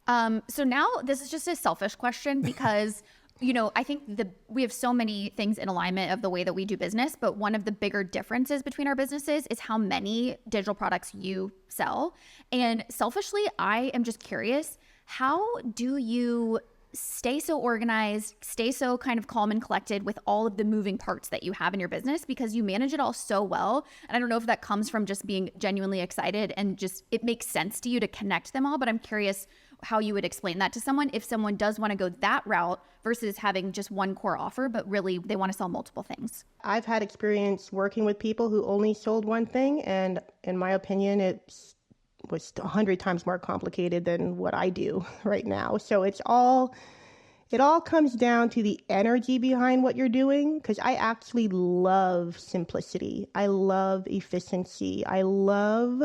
So now this is just a selfish question because, I think we have so many things in alignment of the way that we do business, but one of the bigger differences between our businesses is how many digital products you sell. And selfishly, I am just curious, how do you stay so organized, stay so kind of calm and collected with all of the moving parts that you have in your business, because you manage it all so well? And I don't know if that comes from just being genuinely excited and just it makes sense to you to connect them all, but I'm curious how you would explain that to someone if someone does want to go that route versus having just one core offer, but really they want to sell multiple things. I've had experience working with people who only sold one thing, and in my opinion, it was 100 times more complicated than what I do right now. So it all comes down to the energy behind what you're doing, because I actually love simplicity. I love efficiency. I love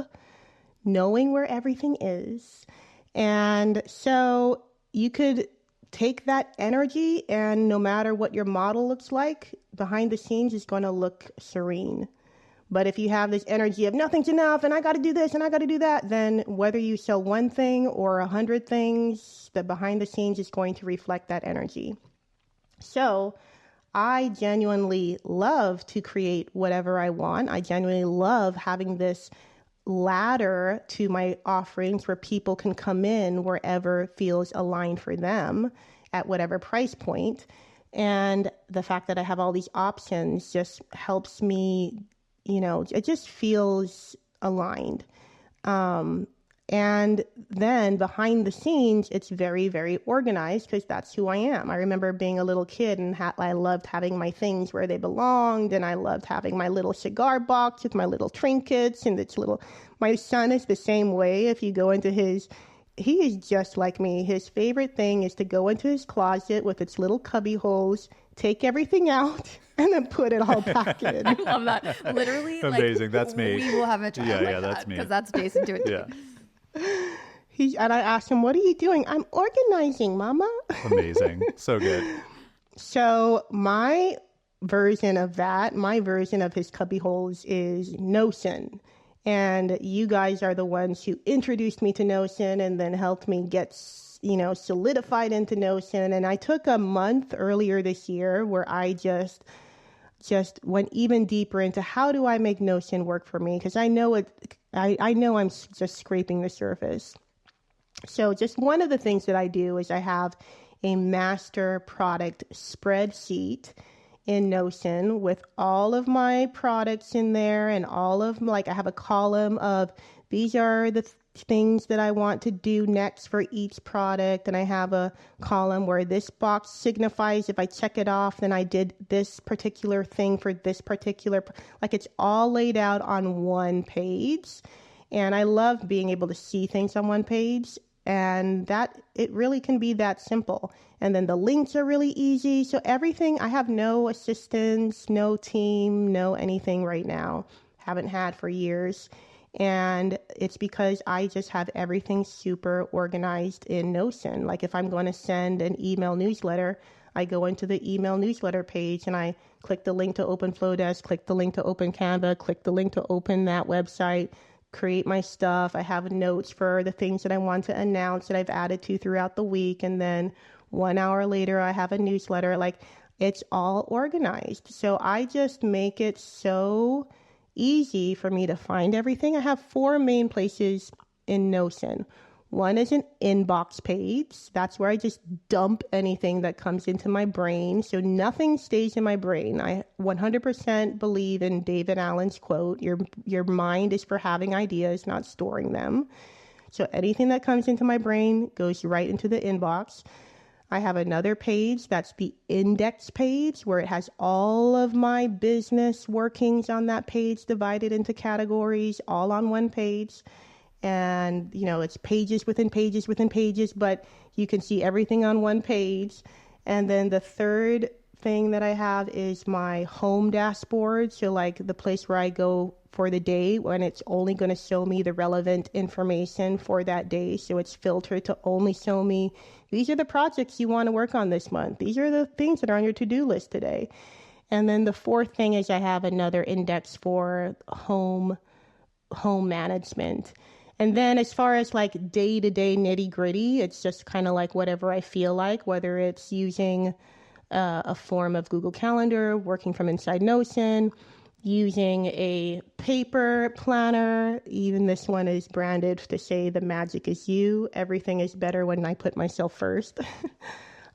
knowing where everything is. And so you could take that energy, and no matter what your model looks like, behind the scenes is going to look serene. But if you have this energy of nothing's enough and I got to do this and I got to do that, then whether you sell one thing or 100 things, the behind the scenes is going to reflect that energy. So I genuinely love to create whatever I want. I genuinely love having this ladder to my offerings where people can come in wherever feels aligned for them at whatever price point. And the fact that I have all these options just helps me, it just feels aligned. And then behind the scenes, it's very, very organized, because that's who I am. I remember being a little kid and I loved having my things where they belonged. And I loved having my little cigar box with my little trinkets and my son is the same way. If you go into he is just like me. His favorite thing is to go into his closet with its little cubby holes, take everything out, and then put it all back in. I love that. Literally. Amazing. That's me. We will have a child Yeah, that's me. Because that's Jason doing it. Yeah. And I asked him, what are you doing? I'm organizing, Mama. Amazing. So good. So my version of his cubby holes is Notion. And you guys are the ones who introduced me to Notion and then helped me get, solidified into Notion. And I took a month earlier this year where I just went even deeper into how do I make Notion work for me? Because I know I'm just scraping the surface. So just one of the things that I do is I have a master product spreadsheet in Notion with all of my products in there, and I have a column of these are the things that I want to do next for each product. And I have a column where this box signifies if I check it off, then I did this particular thing for this particular, it's all laid out on one page. And I love being able to see things on one page, and that it really can be that simple. And then the links are really easy. So everything, I have no assistants, no team, no anything right now. Haven't had for years. And it's because I just have everything super organized in Notion. Like if I'm going to send an email newsletter, I go into the email newsletter page and I click the link to open Flowdesk, click the link to open Canva, click the link to open that website, create my stuff. I have notes for the things that I want to announce that I've added to throughout the week. And then 1 hour later, I have a newsletter. Like it's all organized. So I just make it so easy for me to find everything. I have 4 main places in Notion. One is an inbox page. That's where I just dump anything that comes into my brain. So nothing stays in my brain. I 100% believe in David Allen's quote, your mind is for having ideas, not storing them. So anything that comes into my brain goes right into the inbox. I have another page, that's the index page, where it has all of my business workings on that page divided into categories, all on one page. And, it's pages within pages within pages, but you can see everything on one page. And then the third thing that I have is my home dashboard. So like the place where I go for the day when it's only going to show me the relevant information for that day. So it's filtered to only show me, these are the projects you want to work on this month. These are the things that are on your to-do list today. And then the fourth thing is I have another index for home management. And then as far as like day-to-day nitty-gritty, it's just kind of like whatever I feel like, whether it's using a form of Google Calendar, working from inside Notion, using a paper planner. Even this one is branded to say the magic is you. Everything is better when I put myself first.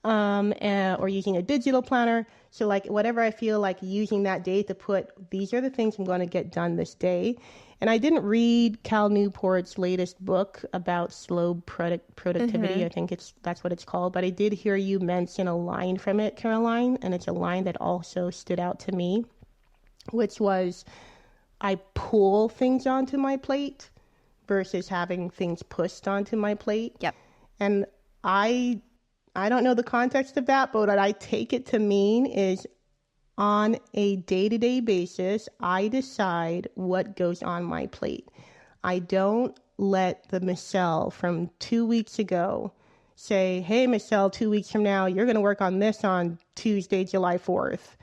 Or using a digital planner. So like whatever I feel like using that day to put, these are the things I'm going to get done this day. And I didn't read Cal Newport's latest book about slow productivity. I think that's what it's called. But I did hear you mention a line from it, Caroline. And it's a line that also stood out to me, which was I pull things onto my plate versus having things pushed onto my plate. Yep. And I don't know the context of that, but what I take it to mean is on a day-to-day basis, I decide what goes on my plate. I don't let the Michelle from 2 weeks ago say, hey, Michelle, 2 weeks from now, you're going to work on this on Tuesday, July 4th.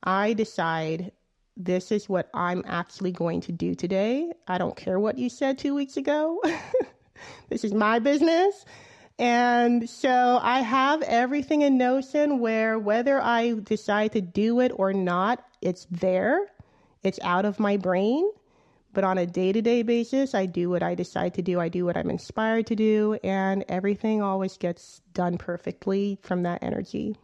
I decide this is what I'm actually going to do today. I don't care what you said 2 weeks ago. This is my business. And so I have everything in Notion where whether I decide to do it or not, it's there. It's out of my brain. But on a day-to-day basis, I do what I decide to do. I do what I'm inspired to do. And everything always gets done perfectly from that energy.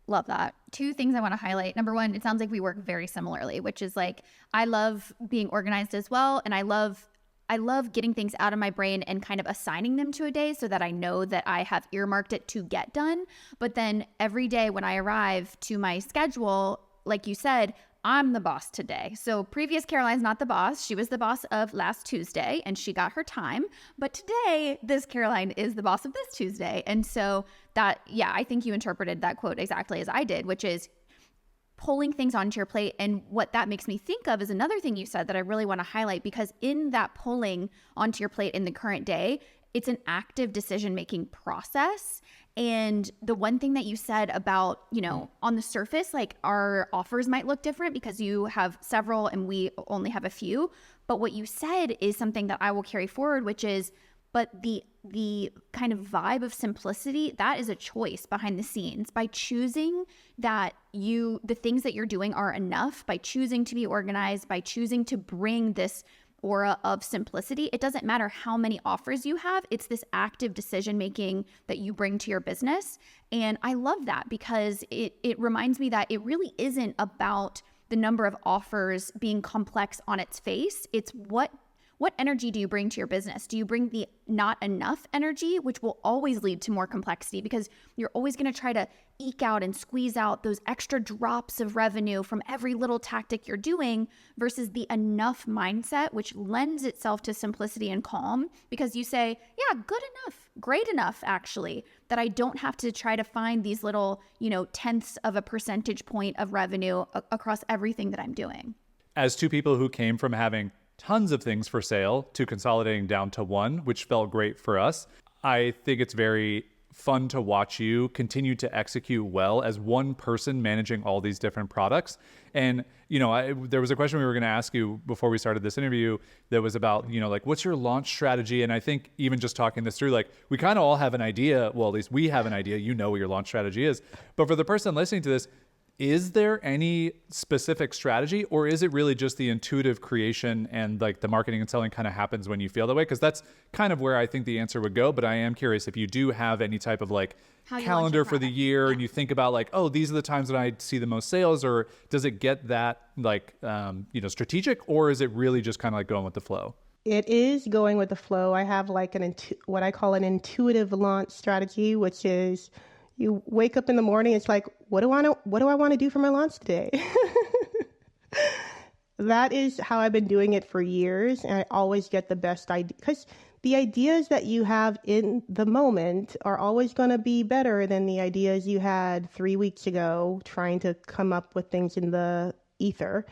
Love that. 2 things I want to highlight. Number 1, it sounds like we work very similarly, which is like, I love being organized as well. And I love getting things out of my brain and kind of assigning them to a day so that I know that I have earmarked it to get done. But then every day when I arrive to my schedule, like you said, I'm the boss today. So previous Caroline's not the boss. She was the boss of last Tuesday and she got her time. But today, this Caroline is the boss of this Tuesday. And so that, yeah, I think you interpreted that quote exactly as I did, which is pulling things onto your plate. And what that makes me think of is another thing you said that I really want to highlight, because in that pulling onto your plate in the current day, it's an active decision-making process. And the one thing that you said about, on the surface, like our offers might look different because you have several and we only have a few. But what you said is something that I will carry forward, which is, but the kind of vibe of simplicity, that is a choice behind the scenes. By choosing that the things that you're doing are enough, by choosing to be organized, by choosing to bring this aura of simplicity, it doesn't matter how many offers you have. It's this active decision making that you bring to your business. And I love that because it reminds me that it really isn't about the number of offers being complex on its face. It's what energy do you bring to your business? Do you bring the not enough energy, which will always lead to more complexity because you're always going to try to eke out and squeeze out those extra drops of revenue from every little tactic you're doing, versus the enough mindset, which lends itself to simplicity and calm because you say, yeah, good enough, great enough, actually, that I don't have to try to find these little, tenths of a percentage point of revenue across everything that I'm doing. As 2 people who came from having tons of things for sale to consolidating down to one, which felt great for us. I think it's very fun to watch you continue to execute well as one person managing all these different products. And, there was a question we were going to ask you before we started this interview that was about, like, what's your launch strategy? And I think even just talking this through, like, we kind of all have an idea. Well, at least we have an idea, what your launch strategy is. But for the person listening to this, is there any specific strategy, or is it really just the intuitive creation and like the marketing and selling kind of happens when you feel that way? Because that's kind of where I think the answer would go. But I am curious if you do have any type of like calendar for the year and you think about like, oh, these are the times that I see the most sales, or does it get that like, strategic, or is it really just kind of like going with the flow? It is going with the flow. I have like what I call an intuitive launch strategy, which is you wake up in the morning, it's like, what do I want to do for my launch today? That is how I've been doing it for years. And I always get the best idea, because the ideas that you have in the moment are always going to be better than the ideas you had 3 weeks ago trying to come up with things in the ether.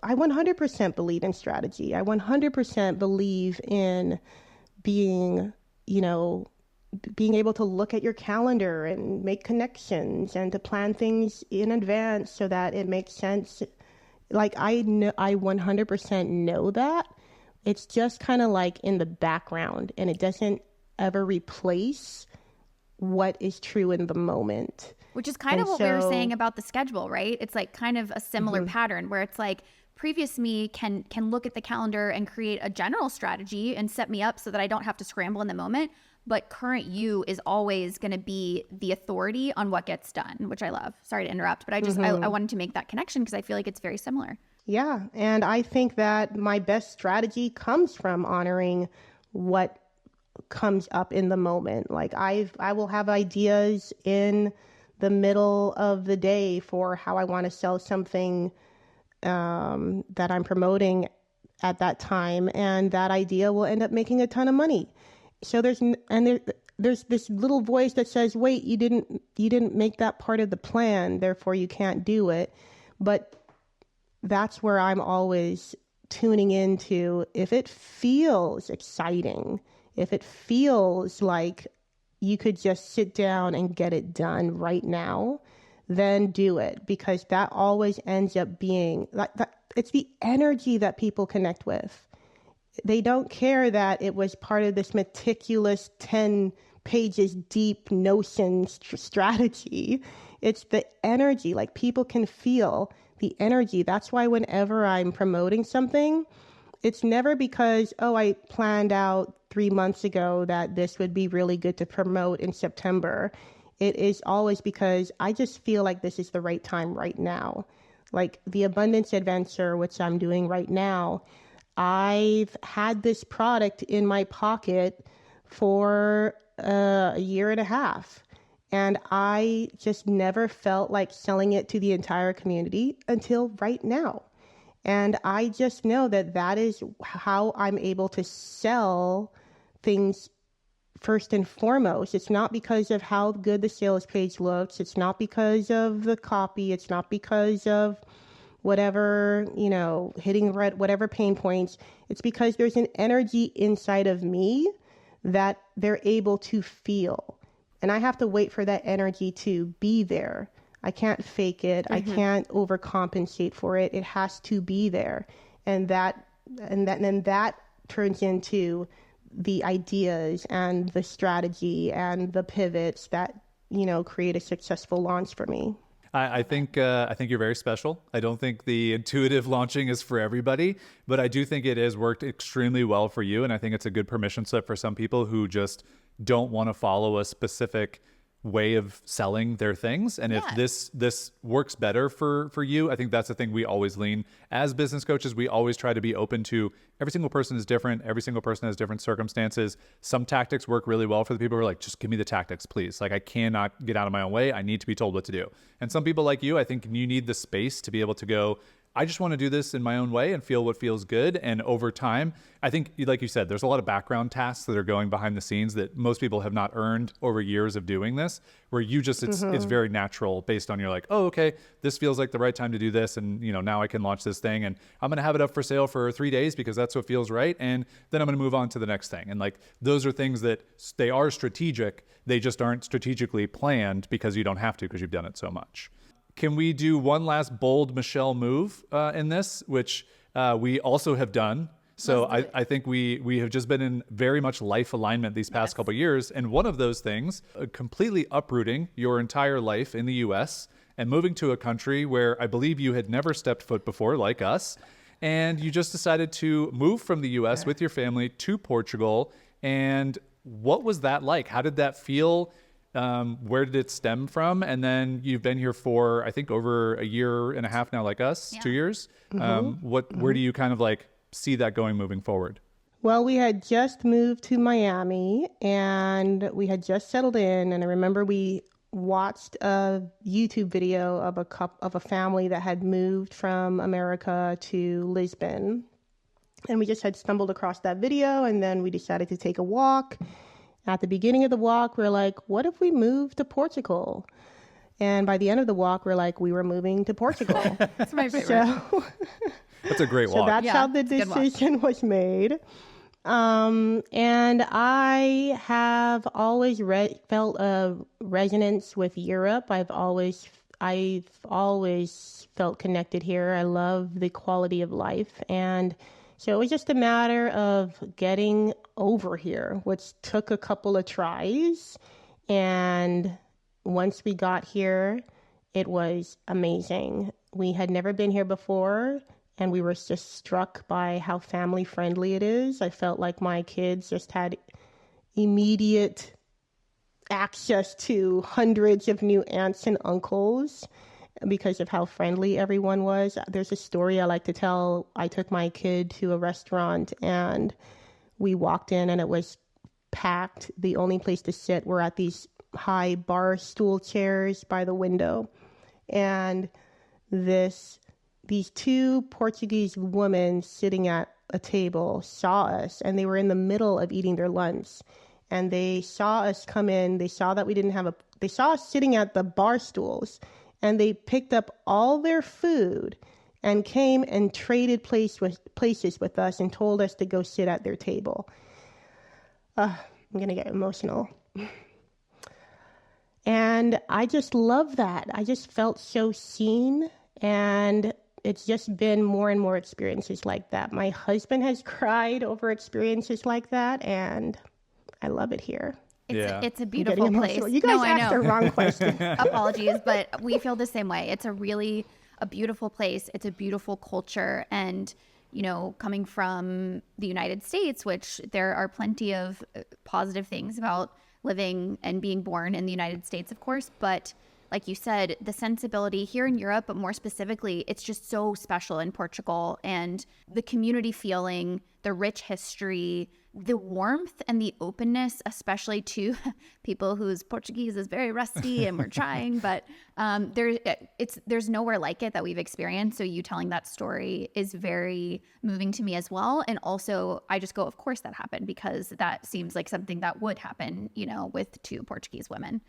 I 100% believe in strategy. I 100% believe in being able to look at your calendar and make connections and to plan things in advance so that it makes sense. Like I 100% know that. It's just kind of like in the background, and it doesn't ever replace what is true in the moment. Which is kind of what we were saying about the schedule, right? It's like kind of a similar pattern where it's like previous me can look at the calendar and create a general strategy and set me up so that I don't have to scramble in the moment. But current you is always going to be the authority on what gets done, which I love. Sorry to interrupt, but I wanted to make that connection because I feel like it's very similar. Yeah. And I think that my best strategy comes from honoring what comes up in the moment. Like I will have ideas in the middle of the day for how I want to sell something that I'm promoting at that time. And that idea will end up making a ton of money. So there's this little voice that says, wait, you didn't make that part of the plan, therefore you can't do it. But that's where I'm always tuning into. If it feels exciting, if it feels like you could just sit down and get it done right now, then do it, because that always ends up being that it's the energy that people connect with. They don't care that it was part of this meticulous 10 pages deep notion strategy. It's the energy. Like people can feel the energy. That's why whenever I'm promoting something, it's never because, oh, I planned out 3 months ago that this would be really good to promote in September. It is always because I just feel like this is the right time right now. Like the Abundance Adventure, which I'm doing right now, I've had this product in my pocket for a year and a half, and I just never felt like selling it to the entire community until right now. And I just know that is how I'm able to sell things first and foremost. It's not because of how good the sales page looks. It's not because of the copy. It's not because of whatever, hitting whatever pain points. It's because there's an energy inside of me that they're able to feel. And I have to wait for that energy to be there. I can't fake it. I can't overcompensate for it. It has to be there. And then that turns into the ideas and the strategy and the pivots that, create a successful launch for me. I think you're very special. I don't think the intuitive launching is for everybody, but I do think it has worked extremely well for you. And I think it's a good permission slip for some people who just don't want to follow a specific way of selling their things. And if this works better for you, I think that's the thing we always lean. As business coaches, we always try to be open to every single person is different. Every single person has different circumstances. Some tactics work really well for the people who are like, just give me the tactics, please. Like I cannot get out of my own way. I need to be told what to do. And some people like you, I think you need the space to be able to go, I just want to do this in my own way and feel what feels good. And over time, I think, like you said, there's a lot of background tasks that are going behind the scenes that most people have not earned over years of doing this, where you just, it's very natural based on you're like, oh, okay, this feels like the right time to do this. And, now I can launch this thing and I'm going to have it up for sale for 3 days because that's what feels right. And then I'm going to move on to the next thing. And like, those are things that they are strategic. They just aren't strategically planned because you don't have to because you've done it so much. Can we do one last bold Michelle move in this, which we also have done? So I think we have just been in very much life alignment these past couple of years. And one of those things, completely uprooting your entire life in the US and moving to a country where I believe you had never stepped foot before, like us. And you just decided to move from the US with your family to Portugal. And what was that like? How did that feel? Where did it stem from? And then you've been here for, I think, over a year and a half now, like us, 2 years. Where do you kind of like see that going moving forward? Well, we had just moved to Miami and we had just settled in. And I remember we watched a YouTube video of a family that had moved from America to Lisbon. And we just had stumbled across that video, and then we decided to take a walk. At the beginning of the walk, we're like, what if we move to Portugal? And by the end of the walk, we're like, we were moving to Portugal. That's my favorite. That's a great walk. So that's how the decision was made. And I have always felt a resonance with Europe. I've always felt connected here. I love the quality of life. And so it was just a matter of getting over here, which took a couple of tries. And once we got here, it was amazing. We had never been here before, and we were just struck by how family friendly it is. I felt like my kids just had immediate access to hundreds of new aunts and uncles because of how friendly everyone was. There's a story I like to tell. I took my kid to a restaurant and we walked in and it was packed. The only place to sit were at these high bar stool chairs by the window. And these 2 Portuguese women sitting at a table saw us, and they were in the middle of eating their lunch. And they saw us come in. They saw that they saw us sitting at the bar stools, and they picked up all their food and came and traded places with us and told us to go sit at their table. I'm going to get emotional. And I just love that. I just felt so seen, and it's just been more and more experiences like that. My husband has cried over experiences like that, and I love it here. It's a beautiful place. You guys asked the wrong question. Apologies, but we feel the same way. It's a beautiful place. It's a beautiful culture. And, coming from the United States, which there are plenty of positive things about living and being born in the United States, of course. But like you said, the sensibility here in Europe, but more specifically, it's just so special in Portugal. And the community feeling, the rich history, the warmth and the openness, especially to people whose Portuguese is very rusty and we're trying, but there's nowhere like it that we've experienced. So you telling that story is very moving to me as well. And also I just go, of course that happened, because that seems like something that would happen, with 2 Portuguese women.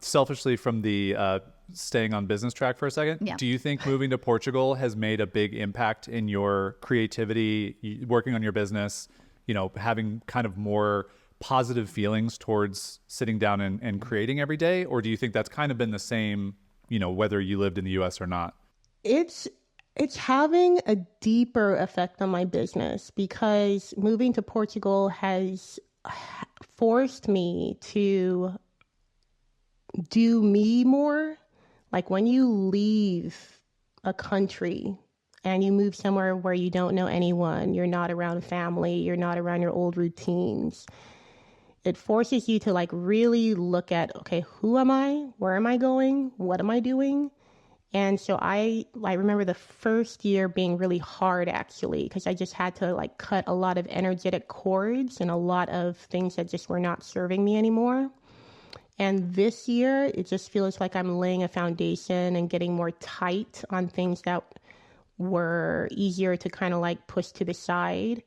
Selfishly, from the staying on business track for a second, do you think moving to Portugal has made a big impact in your creativity, working on your business, having kind of more positive feelings towards sitting down and creating every day? Or do you think that's kind of been the same, whether you lived in the US or not? It's having a deeper effect on my business, because moving to Portugal has forced me to do me more. Like when you leave a country and you move somewhere where you don't know anyone, you're not around family, you're not around your old routines, it forces you to like really look at, okay, who am I? Where am I going? What am I doing? And so I remember the first year being really hard, actually, because I just had to like cut a lot of energetic cords and a lot of things that just were not serving me anymore. And this year, it just feels like I'm laying a foundation and getting more tight on things that were easier to kind of like push to the side.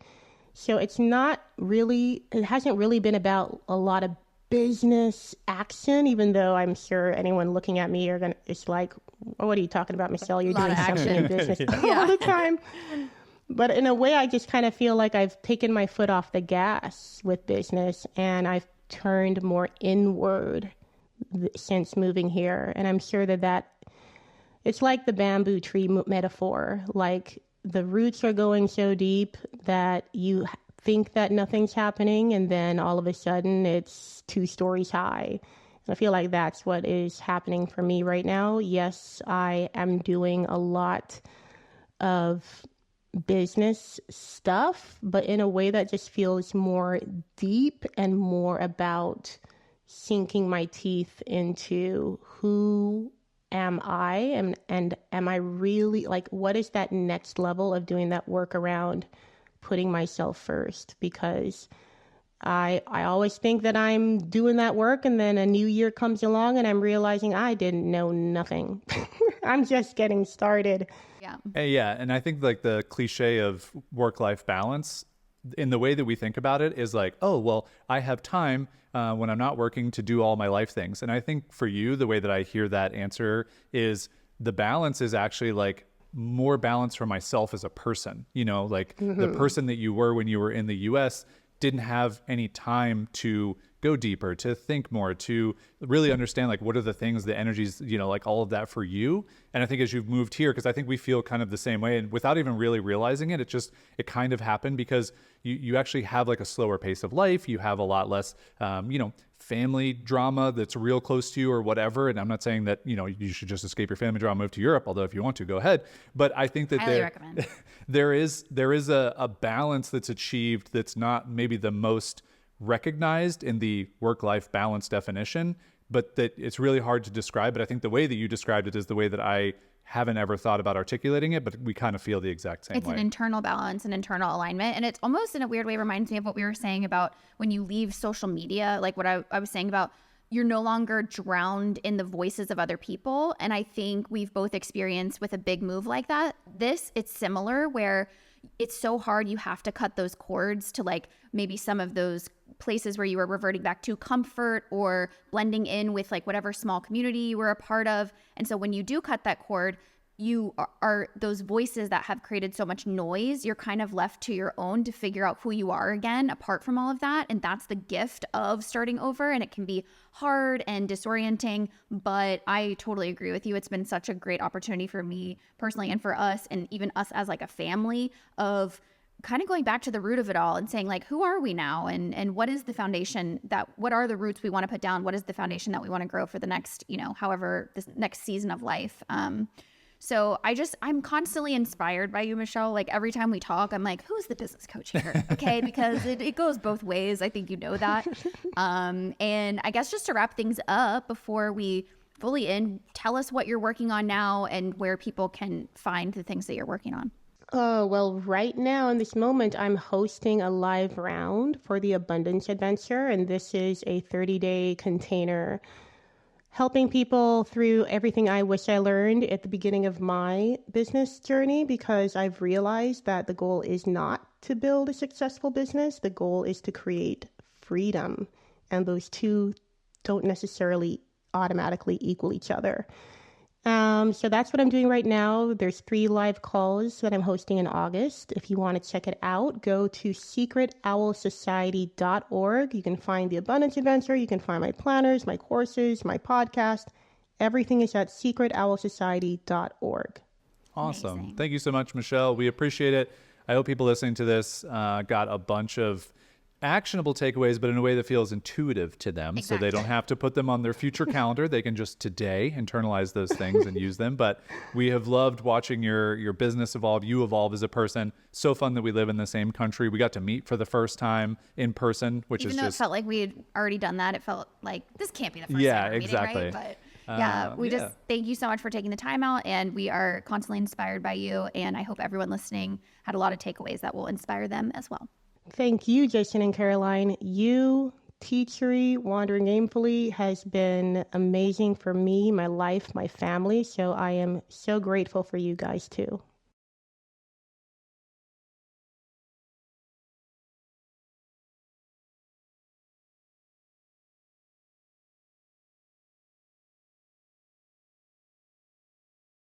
So it hasn't really been about a lot of business action, even though I'm sure anyone looking at me it's like, oh, what are you talking about, Michelle? You're doing something in business all the time. But in a way, I just kind of feel like I've taken my foot off the gas with business, and I've turned more inward since moving here. And I'm sure that it's like the bamboo tree metaphor. Like the roots are going so deep that you think that nothing's happening, and then all of a sudden it's 2 stories high. And I feel like that's what is happening for me right now. Yes, I am doing a lot of business stuff, but in a way that just feels more deep and more about sinking my teeth into who am I, and am I really, like, what is that next level of doing that work around putting myself first? Because I always think that I'm doing that work, and then a new year comes along and I'm realizing I didn't know nothing. I'm just getting started. Yeah. Yeah. And I think like the cliche of work-life balance in the way that we think about it is like, oh, well, I have time when I'm not working to do all my life things. And I think for you, the way that I hear that answer is the balance is actually like more balance for myself as a person, like the person that you were when you were in the US didn't have any time to go deeper, to think more, to really understand like what are the things, the energies, like all of that for you. And I think as you've moved here, because I think we feel kind of the same way, and without even really realizing it, it kind of happened because you actually have like a slower pace of life. You have a lot less, family drama that's real close to you or whatever. And I'm not saying that, you should just escape your family drama, move to Europe, although if you want to, go ahead. But I think that Highly recommend. there is a balance that's achieved that's not maybe the most recognized in the work-life balance definition, but that it's really hard to describe. But I think the way that you described it is the way that I haven't ever thought about articulating it, but we kind of feel the exact same way. It's an internal balance, an internal alignment. And it's almost in a weird way reminds me of what we were saying about when you leave social media, like what I was saying about you're no longer drowned in the voices of other people. And I think we've both experienced with a big move like that. It's similar where it's so hard. You have to cut those cords to like maybe some of those places where you were reverting back to comfort or blending in with like whatever small community you were a part of. And so when you do cut that cord, you are those voices that have created so much noise, you're kind of left to your own to figure out who you are again, apart from all of that. And that's the gift of starting over. And it can be hard and disorienting, but I totally agree with you. It's been such a great opportunity for me personally and for us, and even us as like a family, of kind of going back to the root of it all and saying like, who are we now? And what is the foundation what are the roots we want to put down? What is the foundation that we want to grow for the next, however, this next season of life? So I'm constantly inspired by you, Michelle. Like every time we talk, I'm like, who's the business coach here? Okay. Because it goes both ways. I think you know that. And I guess just to wrap things up before we fully end, tell us what you're working on now and where people can find the things that you're working on. Well, right now in this moment, I'm hosting a live round for the Abundance Adventure. And this is a 30-day container helping people through everything I wish I learned at the beginning of my business journey, because I've realized that the goal is not to build a successful business. The goal is to create freedom. And those two don't necessarily automatically equal each other. So that's what I'm doing right now. There's 3 live calls that I'm hosting in August. If you want to check it out, go to secretowlsociety.org. You can find the Abundance Adventure. You can find my planners, my courses, my podcast. Everything is at secretowlsociety.org. Awesome. Amazing. Thank you so much, Michelle. We appreciate it. I hope people listening to this got a bunch of actionable takeaways, but in a way that feels intuitive to them. Exactly. So they don't have to put them on their future calendar. They can just today internalize those things and use them. But we have loved watching your business evolve, you evolve as a person. So fun that we live in the same country. We got to meet for the first time in person, which Even is though just... it felt like we had already done that, it felt like this can't be the first Yeah, time we're exactly. meeting, right? But we just thank you so much for taking the time out, and we are constantly inspired by you. And I hope everyone listening had a lot of takeaways that will inspire them as well. Thank you, Jason and Caroline. You, Teachery, Wandering Aimfully has been amazing for me, my life, my family. So I am so grateful for you guys too.